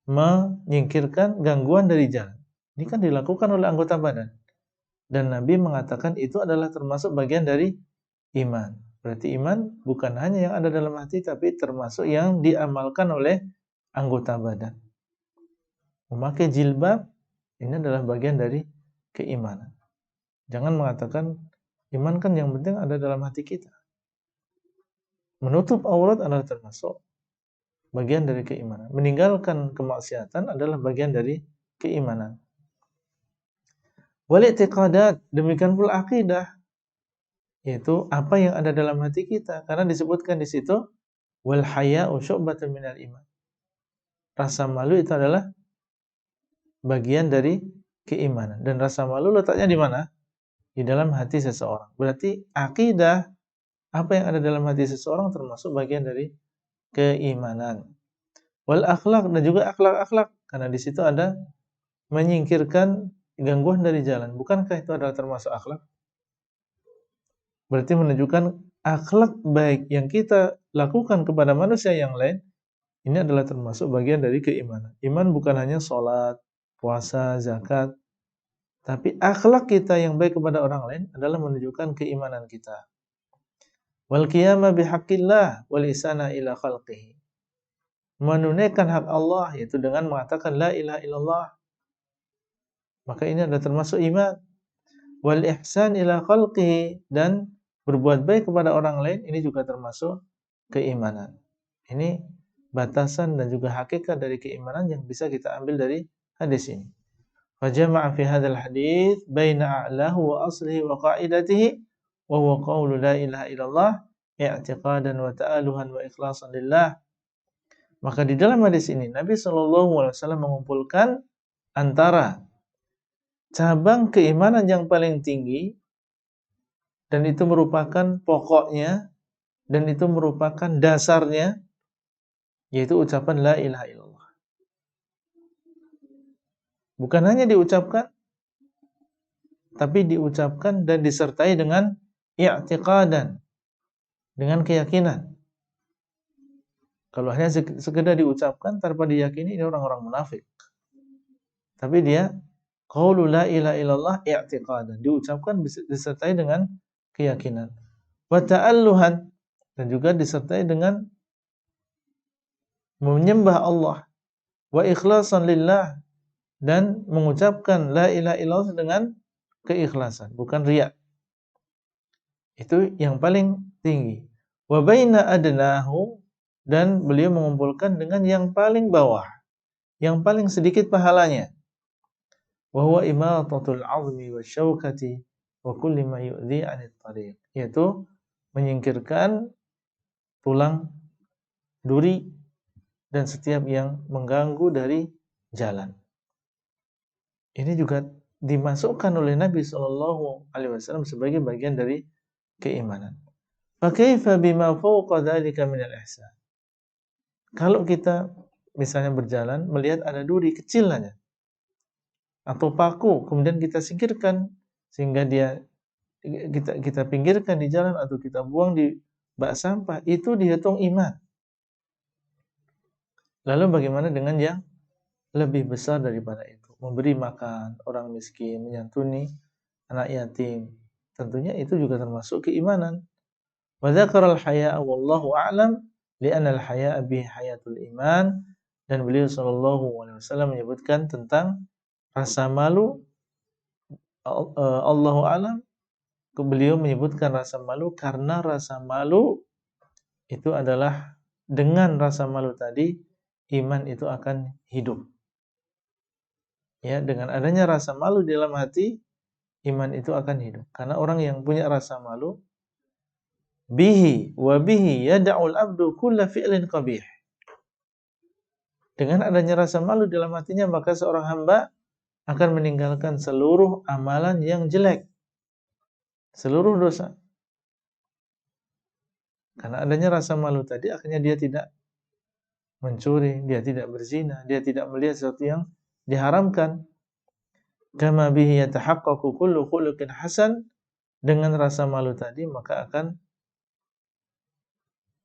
Menyingkirkan gangguan dari jalan. Ini kan dilakukan oleh anggota badan. Dan Nabi mengatakan itu adalah termasuk bagian dari iman. Berarti iman bukan hanya yang ada dalam hati, tapi termasuk yang diamalkan oleh anggota badan. Memakai jilbab ini adalah bagian dari keimanan. Jangan mengatakan iman kan yang penting ada dalam hati kita. Menutup aurat adalah termasuk bagian dari keimanan. Meninggalkan kemaksiatan adalah bagian dari keimanan. Wal i'tiqadat, demikian pula akidah, yaitu apa yang ada dalam hati kita. Karena disebutkan di situ wal haya'u syu'batun minal iman. Rasa malu itu adalah bagian dari keimanan. Dan rasa malu letaknya di mana? Di dalam hati seseorang. Berarti akidah, apa yang ada dalam hati seseorang termasuk bagian dari keimanan. Wal akhlak, dan juga akhlak-akhlak, karena di situ ada menyingkirkan gangguan dari jalan. Bukankah itu adalah termasuk akhlak? Berarti menunjukkan akhlak baik yang kita lakukan kepada manusia yang lain, ini adalah termasuk bagian dari keimanan. Iman bukan hanya sholat, puasa, zakat, tapi akhlak kita yang baik kepada orang lain adalah menunjukkan keimanan kita. Wal qiyama bihaqqillah wal ihsana ila khalqihi. Menunaikan hak Allah, yaitu dengan mengatakan la ilaha illallah. Maka ini adalah termasuk iman. Wal ihsan ila khalqihi, dan berbuat baik kepada orang lain, ini juga termasuk keimanan. Ini batasan dan juga hakikat dari keimanan yang bisa kita ambil dari hadis ini. Fajama'a fi hadzal hadits baina a'lahu wa aslihi wa qa'idatihi wa huwa qaulu la ilaha illallah i'tiqadan wa ta'aluhan wa ikhlasan lillah. Maka di dalam hadis ini Nabi SAW mengumpulkan antara cabang keimanan yang paling tinggi, dan itu merupakan pokoknya, dan itu merupakan dasarnya, yaitu ucapan la ilaha illallah. Bukan hanya diucapkan, tapi diucapkan dan disertai dengan i'tiqadan, dengan keyakinan. Kalau hanya sekedar diucapkan tanpa diyakini, ini orang-orang munafik. Tapi dia qaulu la ilaha illallah i'tiqadan, diucapkan disertai dengan keyakinan. Wa ta'alluhan, dan juga disertai dengan menyembah Allah. Wa ikhlasan lillah, dan mengucapkan la ilaha illallah dengan keikhlasan, bukan riya. Itu yang paling tinggi. Wa baina adnahu, dan beliau mengumpulkan dengan yang paling bawah, yang paling sedikit pahalanya. Wa huwa imatatul 'azmi wasyaukati wa kulli ma yu'dhi 'anit thariq, yaitu menyingkirkan tulang, duri, dan setiap yang mengganggu dari jalan. Ini juga dimasukkan oleh Nabi SAW sebagai bagian dari keimanan. Fa kaifa bima fawqa dzalika minal ihsan. Kalau kita misalnya berjalan melihat ada duri kecil saja atau paku, kemudian kita singkirkan sehingga kita pinggirkan di jalan atau kita buang di bak sampah, itu dihitung iman. Lalu bagaimana dengan yang lebih besar daripada itu? Memberi makan orang miskin, menyantuni anak yatim. Tentunya itu juga termasuk keimanan. Wa dzakara al-haya'a wallahu a'lam li'anna al-haya'a bi hayatul iman, dan beliau sallallahu alaihi wasallam menyebutkan tentang rasa malu. Allahu a'lam, beliau menyebutkan rasa malu karena rasa malu itu adalah, dengan rasa malu tadi iman itu akan hidup. Ya, dengan adanya rasa malu di dalam hati, iman itu akan hidup. Karena orang yang punya rasa malu, bihi wa bihi yad'ul abdu kulla fi'lin qabih. Dengan adanya rasa malu dalam hatinya, maka seorang hamba akan meninggalkan seluruh amalan yang jelek, seluruh dosa. Karena adanya rasa malu tadi, akhirnya dia tidak mencuri, dia tidak berzina, dia tidak melihat sesuatu yang diharamkan. Kama bihi yatahaqqaqu kullu khuluqin hasan, dengan rasa malu tadi maka akan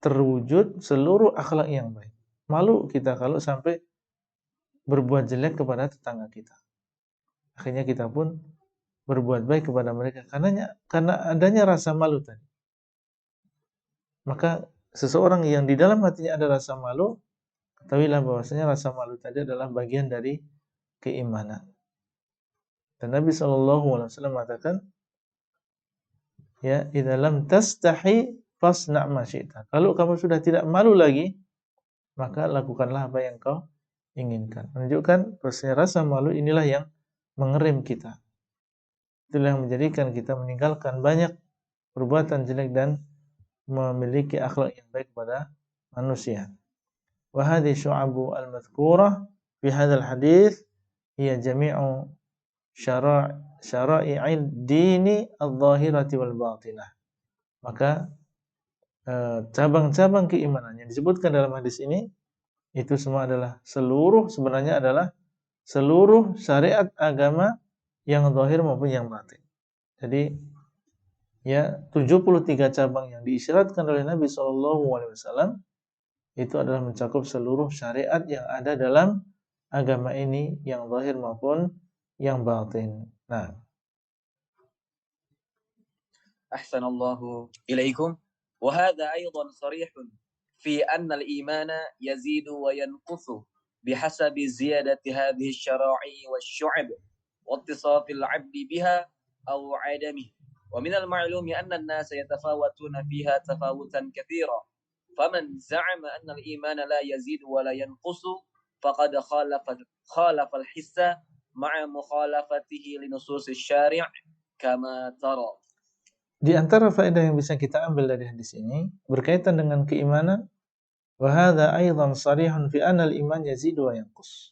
terwujud seluruh akhlak yang baik. Malu kita kalau sampai berbuat jelek kepada tetangga kita. Akhirnya kita pun berbuat baik kepada mereka karena adanya rasa malu tadi. Maka seseorang yang di dalam hatinya ada rasa malu, ketahuilah bahwasanya rasa malu tadi adalah bagian dari keimanan. Dan Nabi SAW mengatakan, ya, idza lam tastahi fasna' ma syi'ta. Kalau kamu sudah tidak malu lagi, maka lakukanlah apa yang kau inginkan. Menunjukkan bahwasanya rasa malu inilah yang mengerem kita. Itulah yang menjadikan kita meninggalkan banyak perbuatan jelek dan memiliki akhlak yang baik kepada manusia. Wa hadhihi syu'abu al-madhkurah fi hadzal hadits hiya jami'u syara'i'il dini adh-dhahirati wal batinah. Maka cabang-cabang keimanan yang disebutkan dalam hadis ini itu semua sebenarnya adalah seluruh syariat agama yang zahir maupun yang batin. Jadi ya 73 cabang yang diisyaratkan oleh Nabi SAW itu adalah mencakup seluruh syariat yang ada dalam agama ini yang zahir maupun yang batin. Nah, Ahsanallahu ilaikum. Wa hadha aidan sarihun fi anna al-iman yazidu wa yanqusu bihasabi ziyadati hadhihi asy-syara'i wasyu'ab wa ittisaf al-'abdi biha aw 'adamihi. Wa min al-ma'lumi anna an-nasa yatafawatuna fiha tafawutan katsira. Faman za'ama anna al-iman la yazidu wa la yanqusu faqad khalafa al-hissa ma'a mukhalafatihi li nusus asy-syari' kama tara. Di antara faedah yang bisa kita ambil dari hadis ini berkaitan dengan keimanan, wa hadza aidan sarihun fi anna al-iman yazidu wa yanqus.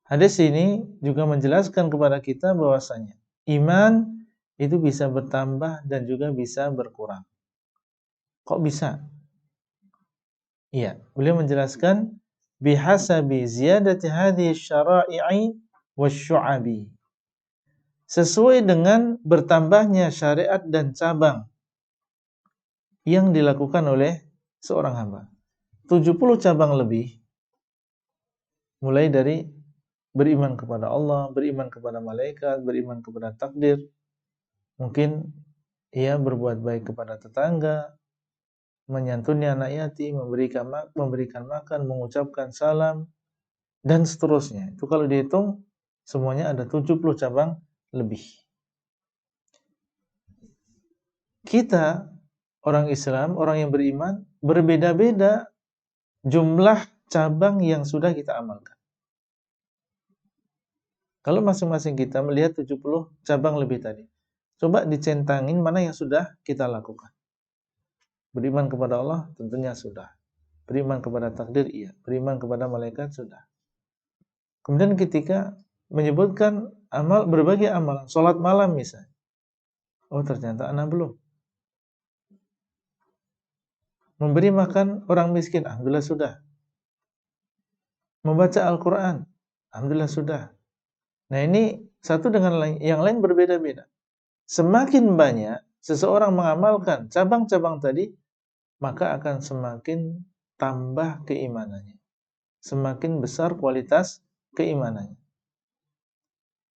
Hadis ini juga menjelaskan kepada kita bahwasanya iman itu bisa bertambah dan juga bisa berkurang. Kok bisa? Iya, beliau menjelaskan bihasabi ziyadati hadhihi syara'i'i wasyu'abi. Sesuai dengan bertambahnya syariat dan cabang yang dilakukan oleh seorang hamba. 70 cabang lebih, mulai dari beriman kepada Allah, beriman kepada malaikat, beriman kepada takdir, mungkin ia berbuat baik kepada tetangga, menyantuni anak yatim, memberikan makan, mengucapkan salam, dan seterusnya. Itu kalau dihitung, semuanya ada 70 cabang lebih. Kita, orang Islam, orang yang beriman, berbeda-beda jumlah cabang yang sudah kita amalkan. Kalau masing-masing kita melihat 70 cabang lebih tadi, coba dicentangin mana yang sudah kita lakukan. Beriman kepada Allah tentunya sudah. Beriman kepada takdir iya. Beriman kepada malaikat sudah. Kemudian ketika menyebutkan berbagai amalan, sholat malam misalnya. Oh ternyata anak belum. Memberi makan orang miskin, alhamdulillah sudah. Membaca Al-Quran, alhamdulillah sudah. Nah ini satu dengan yang lain berbeda-beda. Semakin banyak seseorang mengamalkan cabang-cabang tadi, maka akan semakin tambah keimanannya. Semakin besar kualitas keimanannya.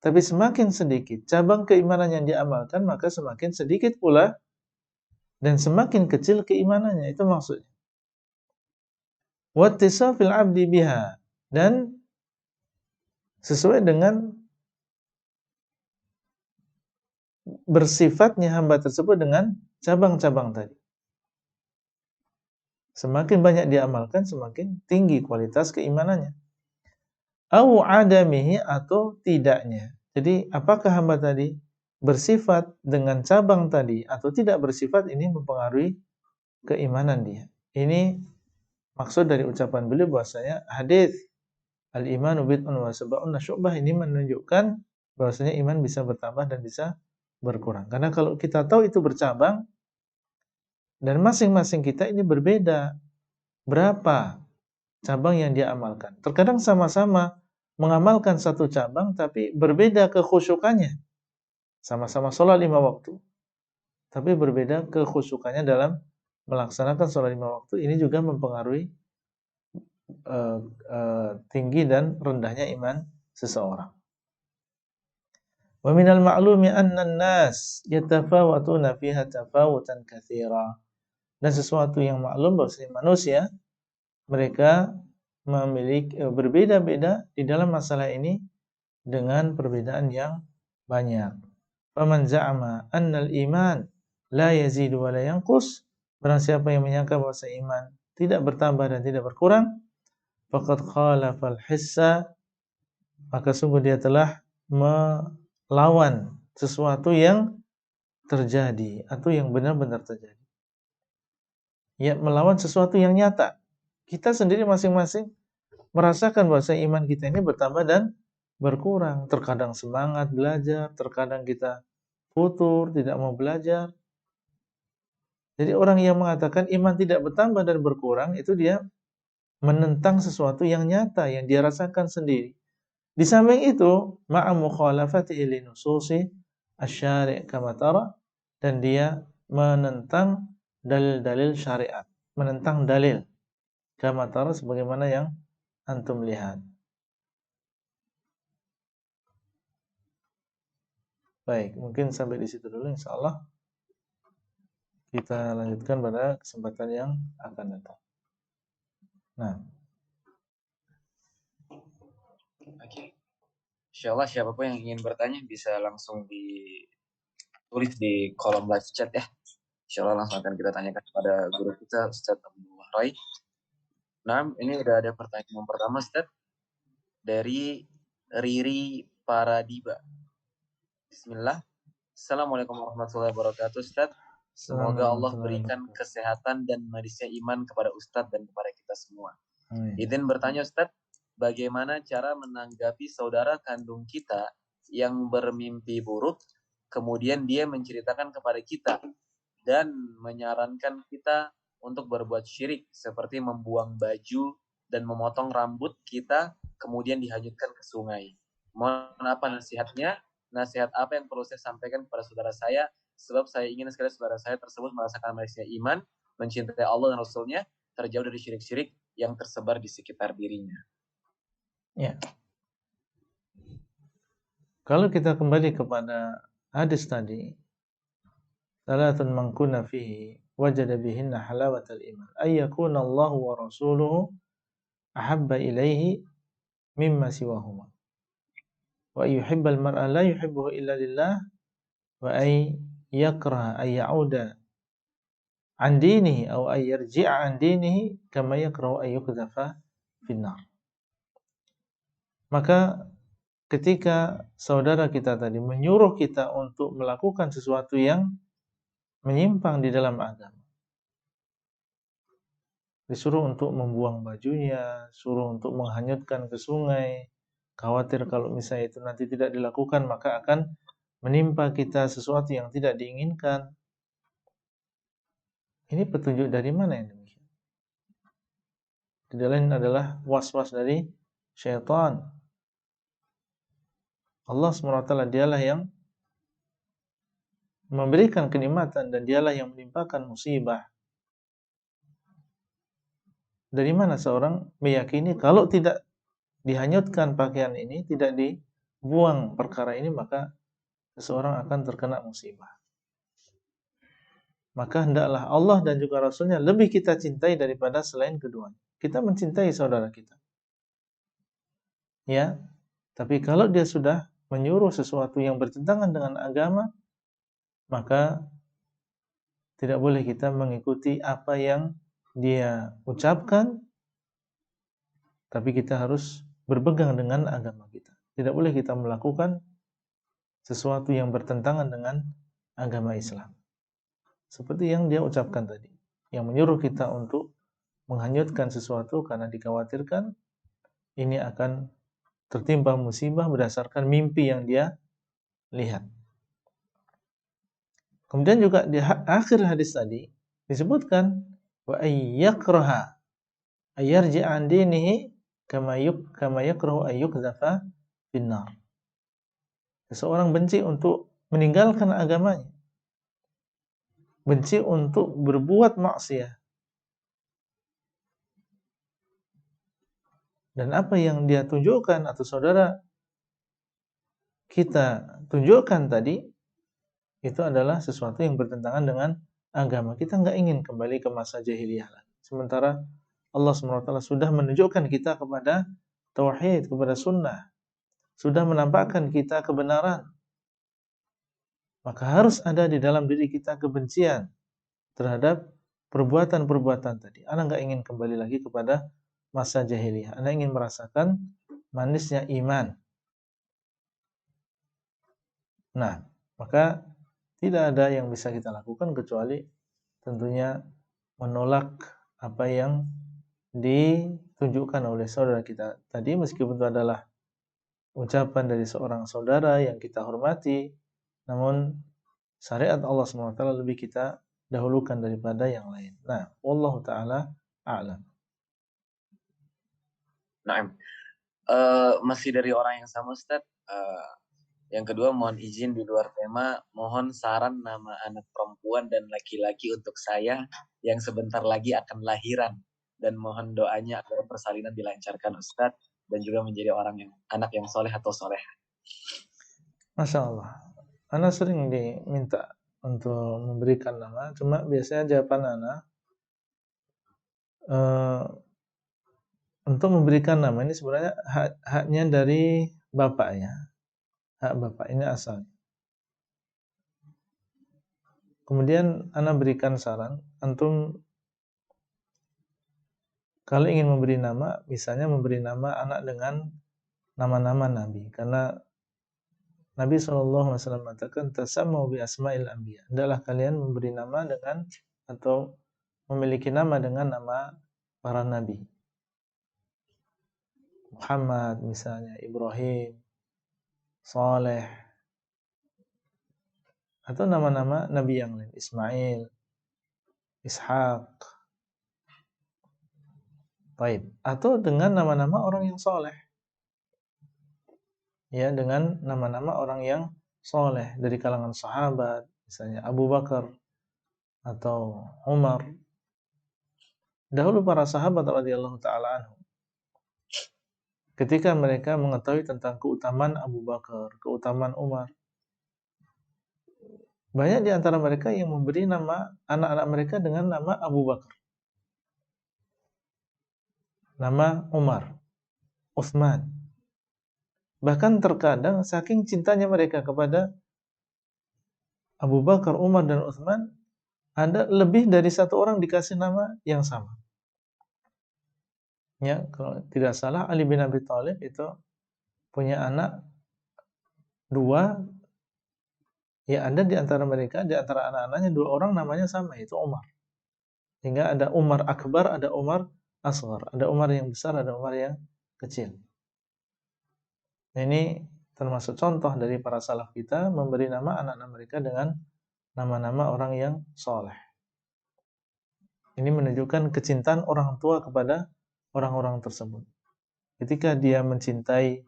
Tapi semakin sedikit cabang keimanan yang diamalkan, maka semakin sedikit pula dan semakin kecil keimanannya. Itu maksudnya. Wattisafil 'abdi biha, dan sesuai dengan bersifatnya hamba tersebut dengan cabang-cabang tadi. Semakin banyak diamalkan, semakin tinggi kualitas keimanannya. Au adamihi, atau tidaknya. Jadi apakah hamba tadi bersifat dengan cabang tadi atau tidak bersifat, ini mempengaruhi keimanan dia. Ini maksud dari ucapan beliau bahwasanya hadis Al-imanu bid'un wa sab'una syu'bah, ini menunjukkan bahwasanya iman bisa bertambah dan bisa berkurang. Karena kalau kita tahu itu bercabang dan masing-masing kita ini berbeda berapa cabang yang dia amalkan. Terkadang sama-sama mengamalkan satu cabang tapi berbeda kekhusyukannya. Sama-sama sholat 5 waktu, tapi berbeda kekhusyukannya dalam melaksanakan sholat 5 waktu. Ini juga mempengaruhi tinggi dan rendahnya iman seseorang. Wa minal ma'lumi anna an-nas yatafawatuna fiha tafawutan katsira. Dan sesuatu yang maklum bahwasanya manusia mereka memiliki berbeda-beda di dalam masalah ini dengan perbedaan yang banyak. Faman za'ama annal iman la yazidu wa la yanqus, barang siapa yang menyangka bahwa iman tidak bertambah dan tidak berkurang, faqad khalafal hissa, maka sungguh dia telah melawan sesuatu yang terjadi atau yang benar-benar terjadi. Ya, melawan sesuatu yang nyata. Kita sendiri masing-masing merasakan bahwa iman kita ini bertambah dan berkurang. Terkadang semangat belajar, terkadang kita futur, tidak mau belajar. Jadi orang yang mengatakan iman tidak bertambah dan berkurang, itu dia menentang sesuatu yang nyata, yang dia rasakan sendiri. Di samping itu, ma'a mukhalafatihi li nususi asy-syari' kama tara, dan dia menentang dalil-dalil syariat, menentang dalil kama tara sebagaimana yang antum lihat. Baik, mungkin sampai di situ dulu insyaallah. Kita lanjutkan pada kesempatan yang akan datang. Nah, Oke. Insyaallah siapapun yang ingin bertanya bisa langsung ditulis di kolom live chat ya. Insyaallah langsung akan kita tanyakan kepada guru kita Ustaz Abdullah Rai. Nah, ini udah ada pertanyaan yang pertama Ustaz dari Riri Paradiba. Bismillah. Assalamualaikum warahmatullahi wabarakatuh Ustaz. Semoga Allah berikan kesehatan dan manisnya iman kepada Ustaz dan kepada kita semua. Izin bertanya Ustaz, bagaimana cara menanggapi saudara kandung kita yang bermimpi buruk, kemudian dia menceritakan kepada kita dan menyarankan kita untuk berbuat syirik seperti membuang baju dan memotong rambut kita kemudian dihanyutkan ke sungai. Mohon apa nasihatnya? Nasihat apa yang perlu saya sampaikan kepada saudara saya? Sebab saya ingin sekali saudara saya tersebut merasakan manisnya iman, mencintai Allah dan Rasulnya, terjauh dari syirik-syirik yang tersebar di sekitar dirinya. Ya. Kalau kita kembali kepada hadis tadi, salatun man kunna fihi wajada bihinna halawatal iman, ay yakuna Allah wa rasuluhu ahabba ilaihi mimma siwahuma, wa yuhibbal mar'a la yuhibbuhu illa lillah, wa ay yakraha ay ya'uda an dinihi aw ay yarji'a an dinihi kama yakrahu ay yuqdhafa finnar. Maka ketika saudara kita tadi menyuruh kita untuk melakukan sesuatu yang menyimpang di dalam agama, disuruh untuk membuang bajunya, suruh untuk menghanyutkan ke sungai, khawatir kalau misalnya itu nanti tidak dilakukan maka akan menimpa kita sesuatu yang tidak diinginkan. Ini petunjuk dari mana yang demikian? Tidak lain adalah was-was dari syaitan. Allah SWT dialah yang memberikan kenikmatan dan dialah yang menimpakan musibah. Dari mana seorang meyakini kalau tidak dihanyutkan pakaian ini, tidak dibuang perkara ini, maka seseorang akan terkena musibah. Maka hendaklah Allah dan juga Rasulnya lebih kita cintai daripada selain keduanya. Kita mencintai saudara kita. Ya, tapi kalau dia sudah menyuruh sesuatu yang bertentangan dengan agama, maka tidak boleh kita mengikuti apa yang dia ucapkan, tapi kita harus berpegang dengan agama kita. Tidak boleh kita melakukan sesuatu yang bertentangan dengan agama Islam. Seperti yang dia ucapkan tadi, yang menyuruh kita untuk menghanyutkan sesuatu karena dikhawatirkan ini akan tertimpa musibah berdasarkan mimpi yang dia lihat. Kemudian juga di akhir hadis tadi disebutkan wa ayyakraha ayarji'a an dinihi kama yakrahu ayyukdhafa finnar. Seseorang benci untuk meninggalkan agamanya, benci untuk berbuat maksiat. Dan apa yang dia tunjukkan atau saudara kita tunjukkan tadi itu adalah sesuatu yang bertentangan dengan agama. Kita nggak ingin kembali ke masa jahiliyah lagi. Sementara Allah SWT sudah menunjukkan kita kepada tauhid, kepada sunnah, sudah menampakkan kita kebenaran. Maka harus ada di dalam diri kita kebencian terhadap perbuatan-perbuatan tadi. Ana nggak ingin kembali lagi kepada masa jahiliyah. Ana ingin merasakan manisnya iman. Nah, maka tidak ada yang bisa kita lakukan kecuali tentunya menolak apa yang ditunjukkan oleh saudara kita tadi, meskipun itu adalah ucapan dari seorang saudara yang kita hormati, namun syariat Allah SWT lebih kita dahulukan daripada yang lain. Nah, wallahu taala a'lam. Nah, masih dari orang yang sama Ustaz. Yang kedua, mohon izin di luar tema, mohon saran nama anak perempuan dan laki-laki untuk saya yang sebentar lagi akan lahiran, dan mohon doanya agar persalinan dilancarkan Ustaz dan juga menjadi anak yang soleh atau soleh. Masya Allah. Ana sering diminta untuk memberikan nama, cuma biasanya jawaban Ana untuk memberikan nama ini sebenarnya haknya dari bapaknya. Hak bapak ini asal. Kemudian Ana berikan saran, antum kalau ingin memberi nama, misalnya memberi nama anak dengan nama-nama Nabi, karena Nabi SAW mengatakan tasammu bi asma'il anbiya. Hendaklah kalian memberi nama dengan atau memiliki nama dengan nama para nabi. Muhammad misalnya, Ibrahim, Saleh, atau nama-nama nabi yang lain, Ismail, Ishaq. Baik, atau dengan nama-nama orang yang soleh. Ya, dengan nama-nama orang yang soleh dari kalangan sahabat, misalnya Abu Bakar atau Umar. Dahulu para sahabat radhiyallahu taala anhum, ketika mereka mengetahui tentang keutamaan Abu Bakar, keutamaan Umar, banyak di antara mereka yang memberi nama anak-anak mereka dengan nama Abu Bakar, nama Umar, Utsman. Bahkan terkadang saking cintanya mereka kepada Abu Bakar, Umar, dan Utsman, ada lebih dari satu orang dikasih nama yang sama. Ya, kalau tidak salah Ali bin Abi Thalib itu punya anak dua. Ya, ada di antara mereka, di antara anak-anaknya dua orang namanya sama, yaitu Umar. Sehingga ada Umar Akbar, ada Umar Asghar, ada Umar yang besar, ada Umar yang kecil. Nah, ini termasuk contoh dari para salaf kita memberi nama anak-anak mereka dengan nama-nama orang yang soleh. Ini menunjukkan kecintaan orang tua kepada orang-orang tersebut. Ketika dia mencintai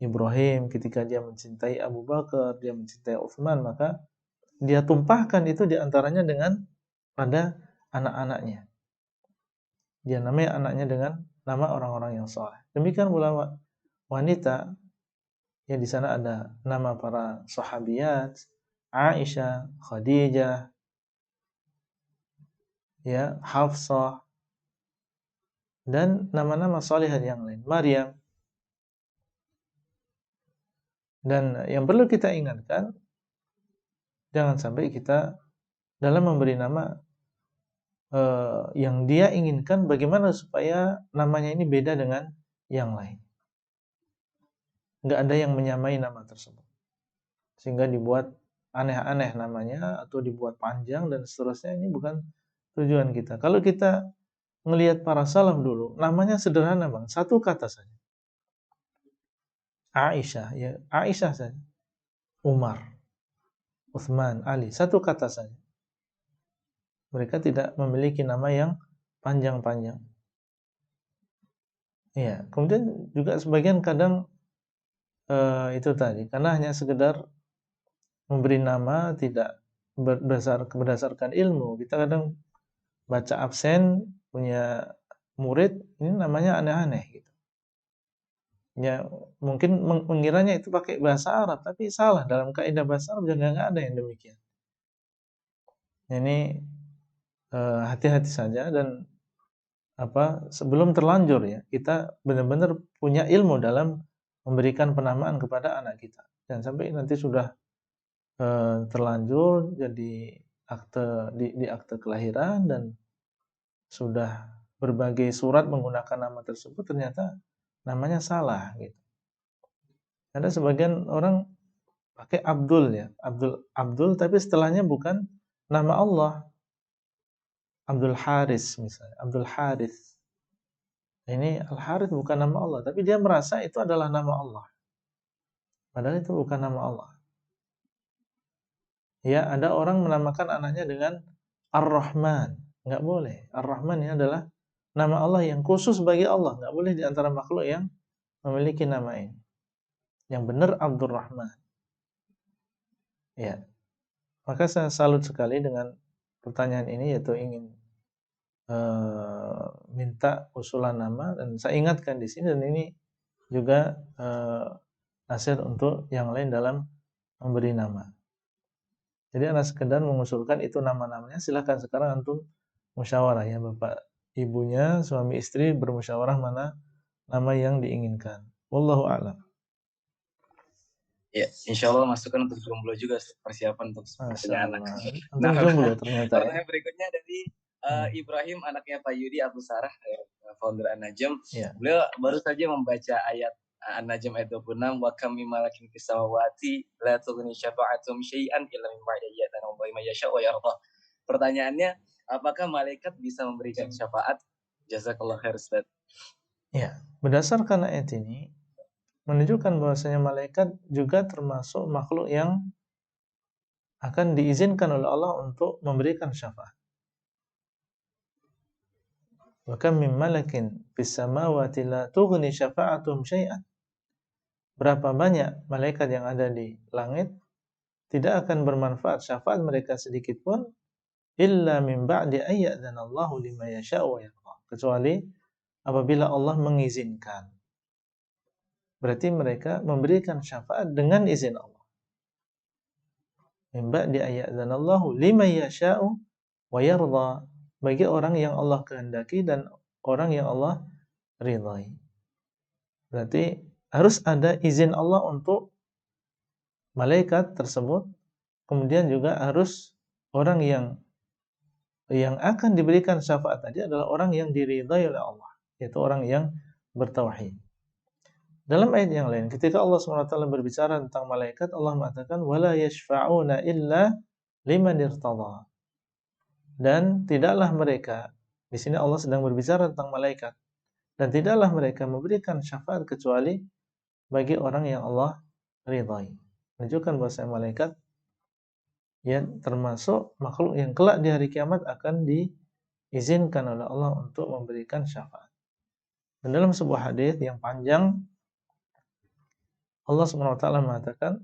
Ibrahim, ketika dia mencintai Abu Bakar, dia mencintai Utsman, maka dia tumpahkan itu diantaranya dengan pada anak-anaknya. Dia namanya anaknya dengan nama orang-orang yang soleh. Demikian pula wanita, ya di sana ada nama para sahabiyat, Aisyah, Khadijah, ya Hafsah, dan nama-nama salihat yang lain, Maryam. Dan yang perlu kita ingatkan, jangan sampai kita dalam memberi nama yang dia inginkan, bagaimana supaya namanya ini beda dengan yang lain. Nggak ada yang menyamai nama tersebut, sehingga dibuat aneh-aneh namanya atau dibuat panjang dan seterusnya. Ini bukan tujuan kita. Kalau kita melihat para salaf dulu, namanya sederhana bang, satu kata saja. Aisyah, ya Aisyah saja. Umar, Uthman, Ali, satu kata saja. Mereka tidak memiliki nama yang panjang-panjang. Ya, kemudian juga sebagian kadang itu tadi, karena hanya sekedar memberi nama tidak berdasarkan ilmu. Kita kadang baca absen punya murid ini namanya aneh-aneh gitu. Ya, mungkin mengiranya itu pakai bahasa Arab, tapi salah. Dalam kaidah bahasa Arab juga nggak ada yang demikian. Ini hati-hati saja dan sebelum terlanjur ya kita benar-benar punya ilmu dalam memberikan penamaan kepada anak kita. Dan sampai nanti sudah terlanjur jadi di akte kelahiran dan sudah berbagai surat menggunakan nama tersebut ternyata namanya salah gitu. Ada sebagian orang pakai Abdul ya, Abdul tapi setelahnya bukan nama Allah. Abdul Haris misalnya, Abdul Harith. Ini Al Harith bukan nama Allah, tapi dia merasa itu adalah nama Allah. Padahal itu bukan nama Allah. Ya, ada orang menamakan anaknya dengan Ar-Rahman. Enggak boleh. Ar-Rahman ini adalah nama Allah yang khusus bagi Allah. Enggak boleh di antara makhluk yang memiliki nama ini. Yang benar Abdul Rahman. Ya. Maka saya salut sekali dengan pertanyaan ini, yaitu ingin minta usulan nama, dan saya ingatkan di sini, dan ini juga nasihat untuk yang lain dalam memberi nama. Jadi anak sekedar mengusulkan itu nama-namanya, silahkan sekarang antum musyawarah ya, bapak ibunya, suami istri bermusyawarah mana nama yang diinginkan. Wallahu a'lam. Ya, insya Allah masukan untuk jomblo juga persiapan untuk punya anak. Antum jomblo ternyata ya. Pertanyaan berikutnya dari Ibrahim, anaknya Pak Yudi Abu Sarah, founder An-Najm. Ya. Beliau baru saja membaca ayat An-Najm ayat 26, wa kam min malakin fis samawati la tughni syafa'atum syai'an illa min ba'di ayyatan Allahi may yasha' wa yarda. Pertanyaannya, apakah malaikat bisa memberikan syafaat? Jazakallahu khair Ustaz. Ya, berdasarkan ayat ini menunjukkan bahwasanya malaikat juga termasuk makhluk yang akan diizinkan oleh Allah untuk memberikan syafaat. Wa kam min malakin fis samawati la tughni syafa'atum syai'an. Berapa banyak malaikat yang ada di langit tidak akan bermanfaat syafaat mereka sedikit pun illa min ba'di ayyadzana Allahu liman yasha'u wa yarda, kecuali apabila Allah mengizinkan. Berarti mereka memberikan syafaat dengan izin Allah. Min ba'di ayyadzana Allahu liman yasha'u wa yarda, bagi orang yang Allah kehendaki dan orang yang Allah ridhai. Berarti harus ada izin Allah untuk malaikat tersebut, kemudian juga harus orang yang akan diberikan syafaat tadi adalah orang yang diridhai oleh Allah, yaitu orang yang bertauhid. Dalam ayat yang lain, ketika Allah SWT berbicara tentang malaikat, Allah mengatakan wala yashfa'una illa liman irtadha. Dan tidaklah mereka, di sini Allah sedang berbicara tentang malaikat, dan tidaklah mereka memberikan syafaat kecuali bagi orang yang Allah ridhai. Menunjukkan bahwa malaikat ya termasuk makhluk yang kelak di hari kiamat akan diizinkan oleh Allah untuk memberikan syafaat. Dan dalam sebuah hadis yang panjang, Allah SWT mengatakan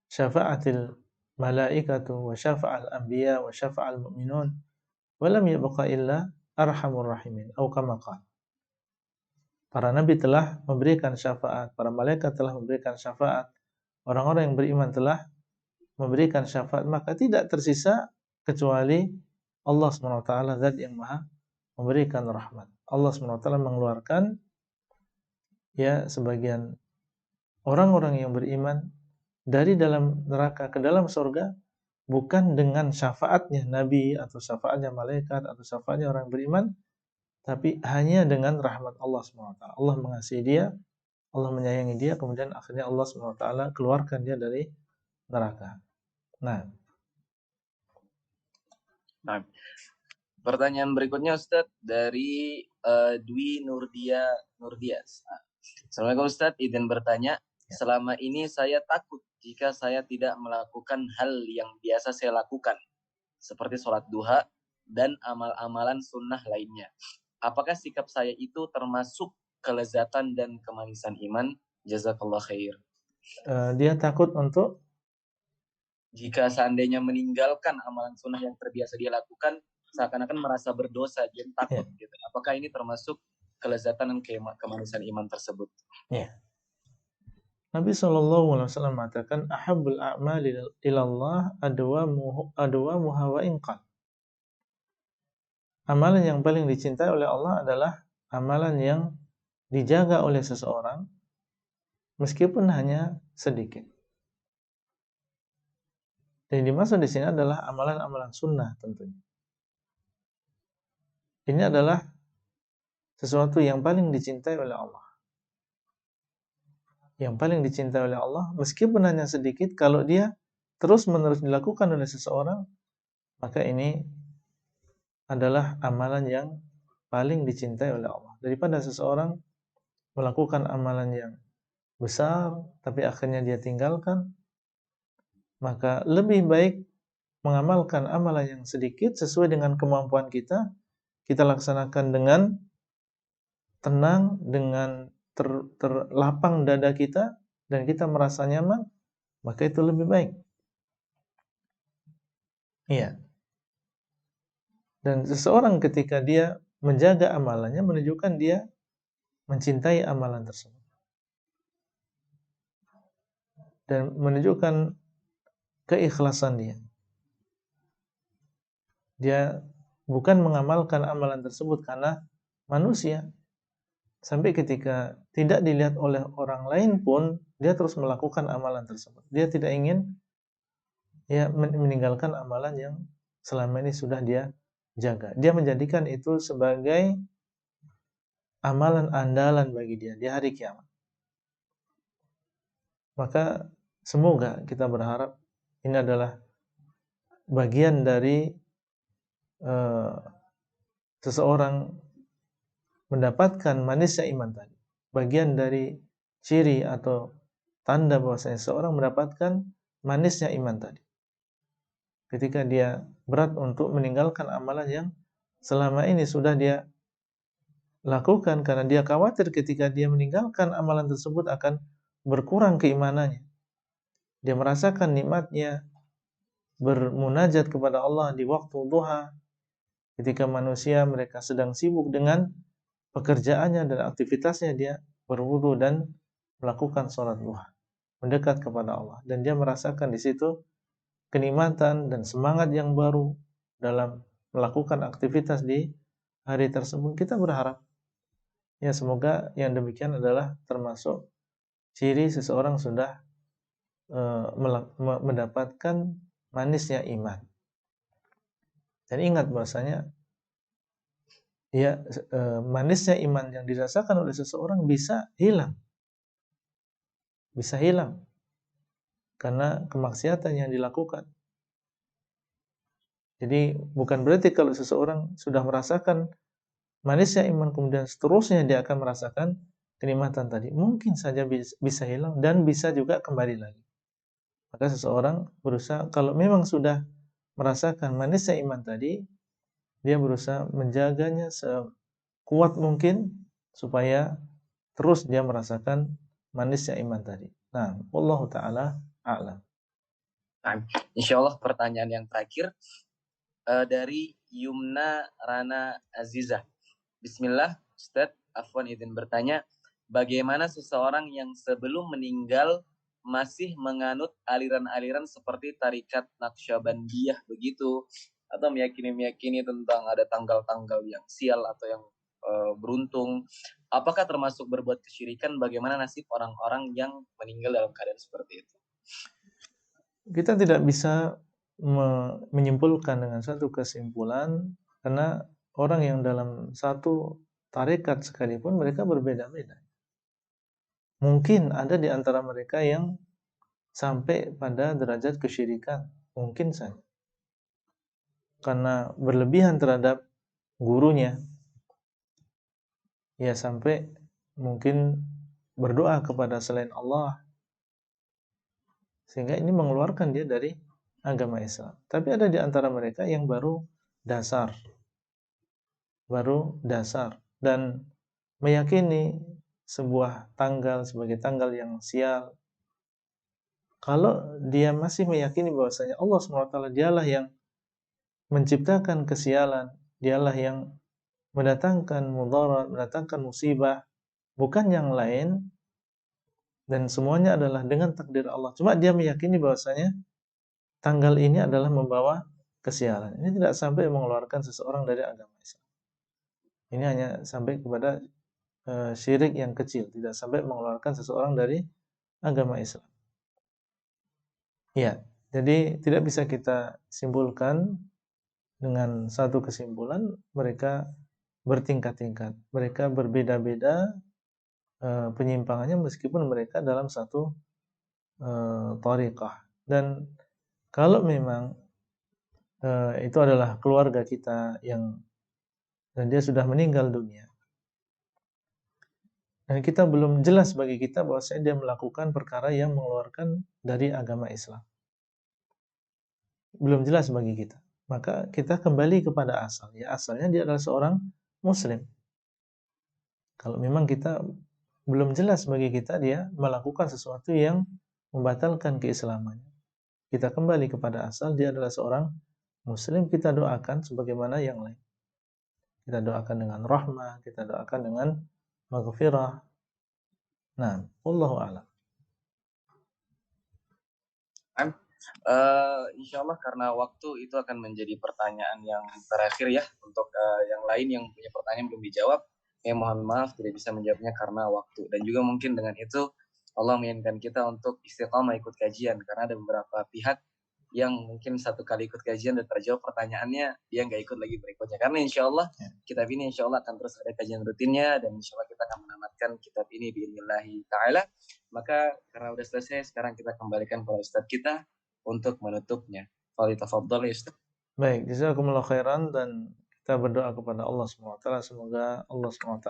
syafa'atil malaikatu wa syafa'al anbiya wa syafa'al mu'minun wa lam yabqa illa arhamur rahimin atau kama qala. Para nabi telah memberikan syafaat, para malaikat telah memberikan syafaat, orang-orang yang beriman telah memberikan syafaat, maka tidak tersisa kecuali Allah SWT, zat yang maha memberikan rahmat. Allah SWT mengeluarkan ya sebagian orang-orang yang beriman dari dalam neraka ke dalam surga bukan dengan syafaatnya nabi atau syafaatnya malaikat atau syafaatnya orang beriman, tapi hanya dengan rahmat Allah SWT. Allah mengasihi dia, Allah menyayangi dia, kemudian akhirnya Allah SWT keluarkan dia dari neraka. Nah, pertanyaan berikutnya Ustaz dari Dwi Nurdias. Assalamualaikum Ustadz, izin bertanya. Selama ini saya takut jika saya tidak melakukan hal yang biasa saya lakukan, seperti sholat duha dan amal-amalan sunnah lainnya. Apakah sikap saya itu termasuk kelezatan dan kemanisan iman? Jazakallah khair. Dia takut untuk Jika seandainya meninggalkan amalan sunnah yang terbiasa dia lakukan, seakan-akan merasa berdosa, dia takut gitu. Apakah ini termasuk kelezatan dan kemanisan iman tersebut? ya. Nabi SAW mengatakan ahabbul a'mali ilallah adwamuha wa inqal. Amalan yang paling dicintai oleh Allah adalah amalan yang dijaga oleh seseorang meskipun hanya sedikit. Dan yang dimaksud di sini adalah amalan-amalan sunnah tentunya. Ini adalah sesuatu yang paling dicintai oleh Allah. Yang paling dicintai oleh Allah meskipun hanya sedikit, kalau dia terus-menerus dilakukan oleh seseorang, maka ini adalah amalan yang paling dicintai oleh Allah. Daripada seseorang melakukan amalan yang besar tapi akhirnya dia tinggalkan, maka lebih baik mengamalkan amalan yang sedikit sesuai dengan kemampuan kita laksanakan dengan tenang, dengan terlapang dada kita, dan kita merasa nyaman, maka itu lebih baik. Iya. Dan seseorang ketika dia menjaga amalannya, menunjukkan dia mencintai amalan tersebut. Dan menunjukkan keikhlasan dia. Dia bukan mengamalkan amalan tersebut karena manusia. Sampai ketika tidak dilihat oleh orang lain pun, dia terus melakukan amalan tersebut. Dia tidak ingin meninggalkan amalan yang selama ini sudah dia jaga. Dia menjadikan itu sebagai amalan andalan bagi dia di hari kiamat. Maka semoga kita berharap ini adalah bagian dari seseorang mendapatkan manisnya iman tadi. Bagian dari ciri atau tanda bahwasanya seseorang mendapatkan manisnya iman tadi. Ketika dia berat untuk meninggalkan amalan yang selama ini sudah dia lakukan, karena dia khawatir ketika dia meninggalkan amalan tersebut akan berkurang keimanannya. Dia merasakan nikmatnya bermunajat kepada Allah di waktu duha, ketika manusia mereka sedang sibuk dengan pekerjaannya dan aktivitasnya, dia berwudu dan melakukan sholat duha, mendekat kepada Allah, dan dia merasakan di situ kenikmatan dan semangat yang baru dalam melakukan aktivitas di hari tersebut. Kita berharap ya semoga yang demikian adalah termasuk ciri seseorang sudah mendapatkan manisnya iman. Dan ingat bahwasanya manisnya iman yang dirasakan oleh seseorang bisa hilang. Bisa hilang karena kemaksiatan yang dilakukan. Jadi bukan berarti kalau seseorang sudah merasakan manisnya iman kemudian seterusnya dia akan merasakan kenikmatan tadi. Mungkin saja bisa hilang dan bisa juga kembali lagi. Maka seseorang berusaha, kalau memang sudah merasakan manisnya iman tadi, dia berusaha menjaganya sekuat mungkin supaya terus dia merasakan manisnya iman tadi. Nah, wallahu taala a'lam. Nah, insyaallah pertanyaan yang terakhir dari Yumna Rana Azizah. Bismillah, Ustadz, afwan izin bertanya, bagaimana seseorang yang sebelum meninggal masih menganut aliran-aliran seperti tarikat Naqsyabandiyah begitu, atau meyakini tentang ada tanggal-tanggal yang sial atau yang beruntung, apakah termasuk berbuat kesyirikan? Bagaimana nasib orang-orang yang meninggal dalam keadaan seperti itu? Kita tidak bisa menyimpulkan dengan satu kesimpulan, karena orang yang dalam satu tarekat sekalipun mereka berbeda-beda. Mungkin ada di antara mereka yang sampai pada derajat kesyirikan, mungkin saja. Karena berlebihan terhadap gurunya, ya sampai mungkin berdoa kepada selain Allah, sehingga ini mengeluarkan dia dari agama Islam. Tapi ada di antara mereka yang baru dasar dan meyakini sebuah tanggal sebagai tanggal yang sial. Kalau dia masih meyakini bahwasanya Allah SWT dialah yang menciptakan kesialan, dialah yang mendatangkan mudarat, mendatangkan musibah, bukan yang lain, dan semuanya adalah dengan takdir Allah. Cuma dia meyakini bahwasanya tanggal ini adalah membawa kesialan. Ini tidak sampai mengeluarkan seseorang dari agama Islam. Ini hanya sampai kepada syirik yang kecil, tidak sampai mengeluarkan seseorang dari agama Islam. Ya, jadi tidak bisa kita simpulkan dengan satu kesimpulan. Mereka bertingkat-tingkat, mereka berbeda-beda penyimpangannya meskipun mereka dalam satu thariqah. Dan kalau memang itu adalah keluarga kita dan dia sudah meninggal dunia, dan kita belum jelas bagi kita bahwasanya dia melakukan perkara yang mengeluarkan dari agama Islam, belum jelas bagi kita, maka kita kembali kepada asal. Ya, asalnya dia adalah seorang muslim. Kalau memang kita belum jelas bagi kita dia melakukan sesuatu yang membatalkan keislamannya, kita kembali kepada asal, dia adalah seorang muslim. Kita doakan sebagaimana yang lain. Kita doakan dengan rahmah, kita doakan dengan maghfirah. Nah, wallahu a'lam. Insya Allah karena waktu itu akan menjadi pertanyaan yang terakhir ya. Untuk yang lain yang punya pertanyaan belum dijawab, mohon maaf tidak bisa menjawabnya karena waktu. Dan juga mungkin dengan itu Allah menginginkan kita untuk istiqamah ikut kajian, karena ada beberapa pihak yang mungkin satu kali ikut kajian dan terjawab pertanyaannya, dia nggak ikut lagi berikutnya. Karena insya Allah kitab ini insya Allah akan terus ada kajian rutinnya, dan insya Allah kita akan menamatkan kitab ini biidznillah ta'ala. Maka karena udah selesai, sekarang kita kembalikan kepada Ustadz kita untuk menutupnya. Fadhil ya Ustaz. Baik, jazakumullah khairan, dan kita berdoa kepada Allah SWT semoga Allah SWT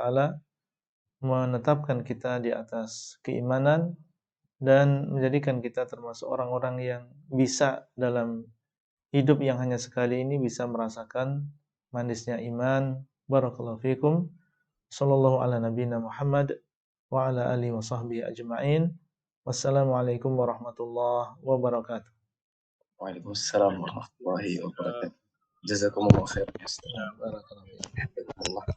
menetapkan kita di atas keimanan dan menjadikan kita termasuk orang-orang yang bisa dalam hidup yang hanya sekali ini bisa merasakan manisnya iman. Barakallahu fikum. Sallallahu ala nabiyina Muhammad wa ala alihi wa sahbihi ajma'in. Wassalamualaikum warahmatullahi wabarakatuh. Waalaikumsalam warahmatullahi wabarakatuh. Jazakumullah khairan ya Ustaz. Barakallahu fikum. Allah.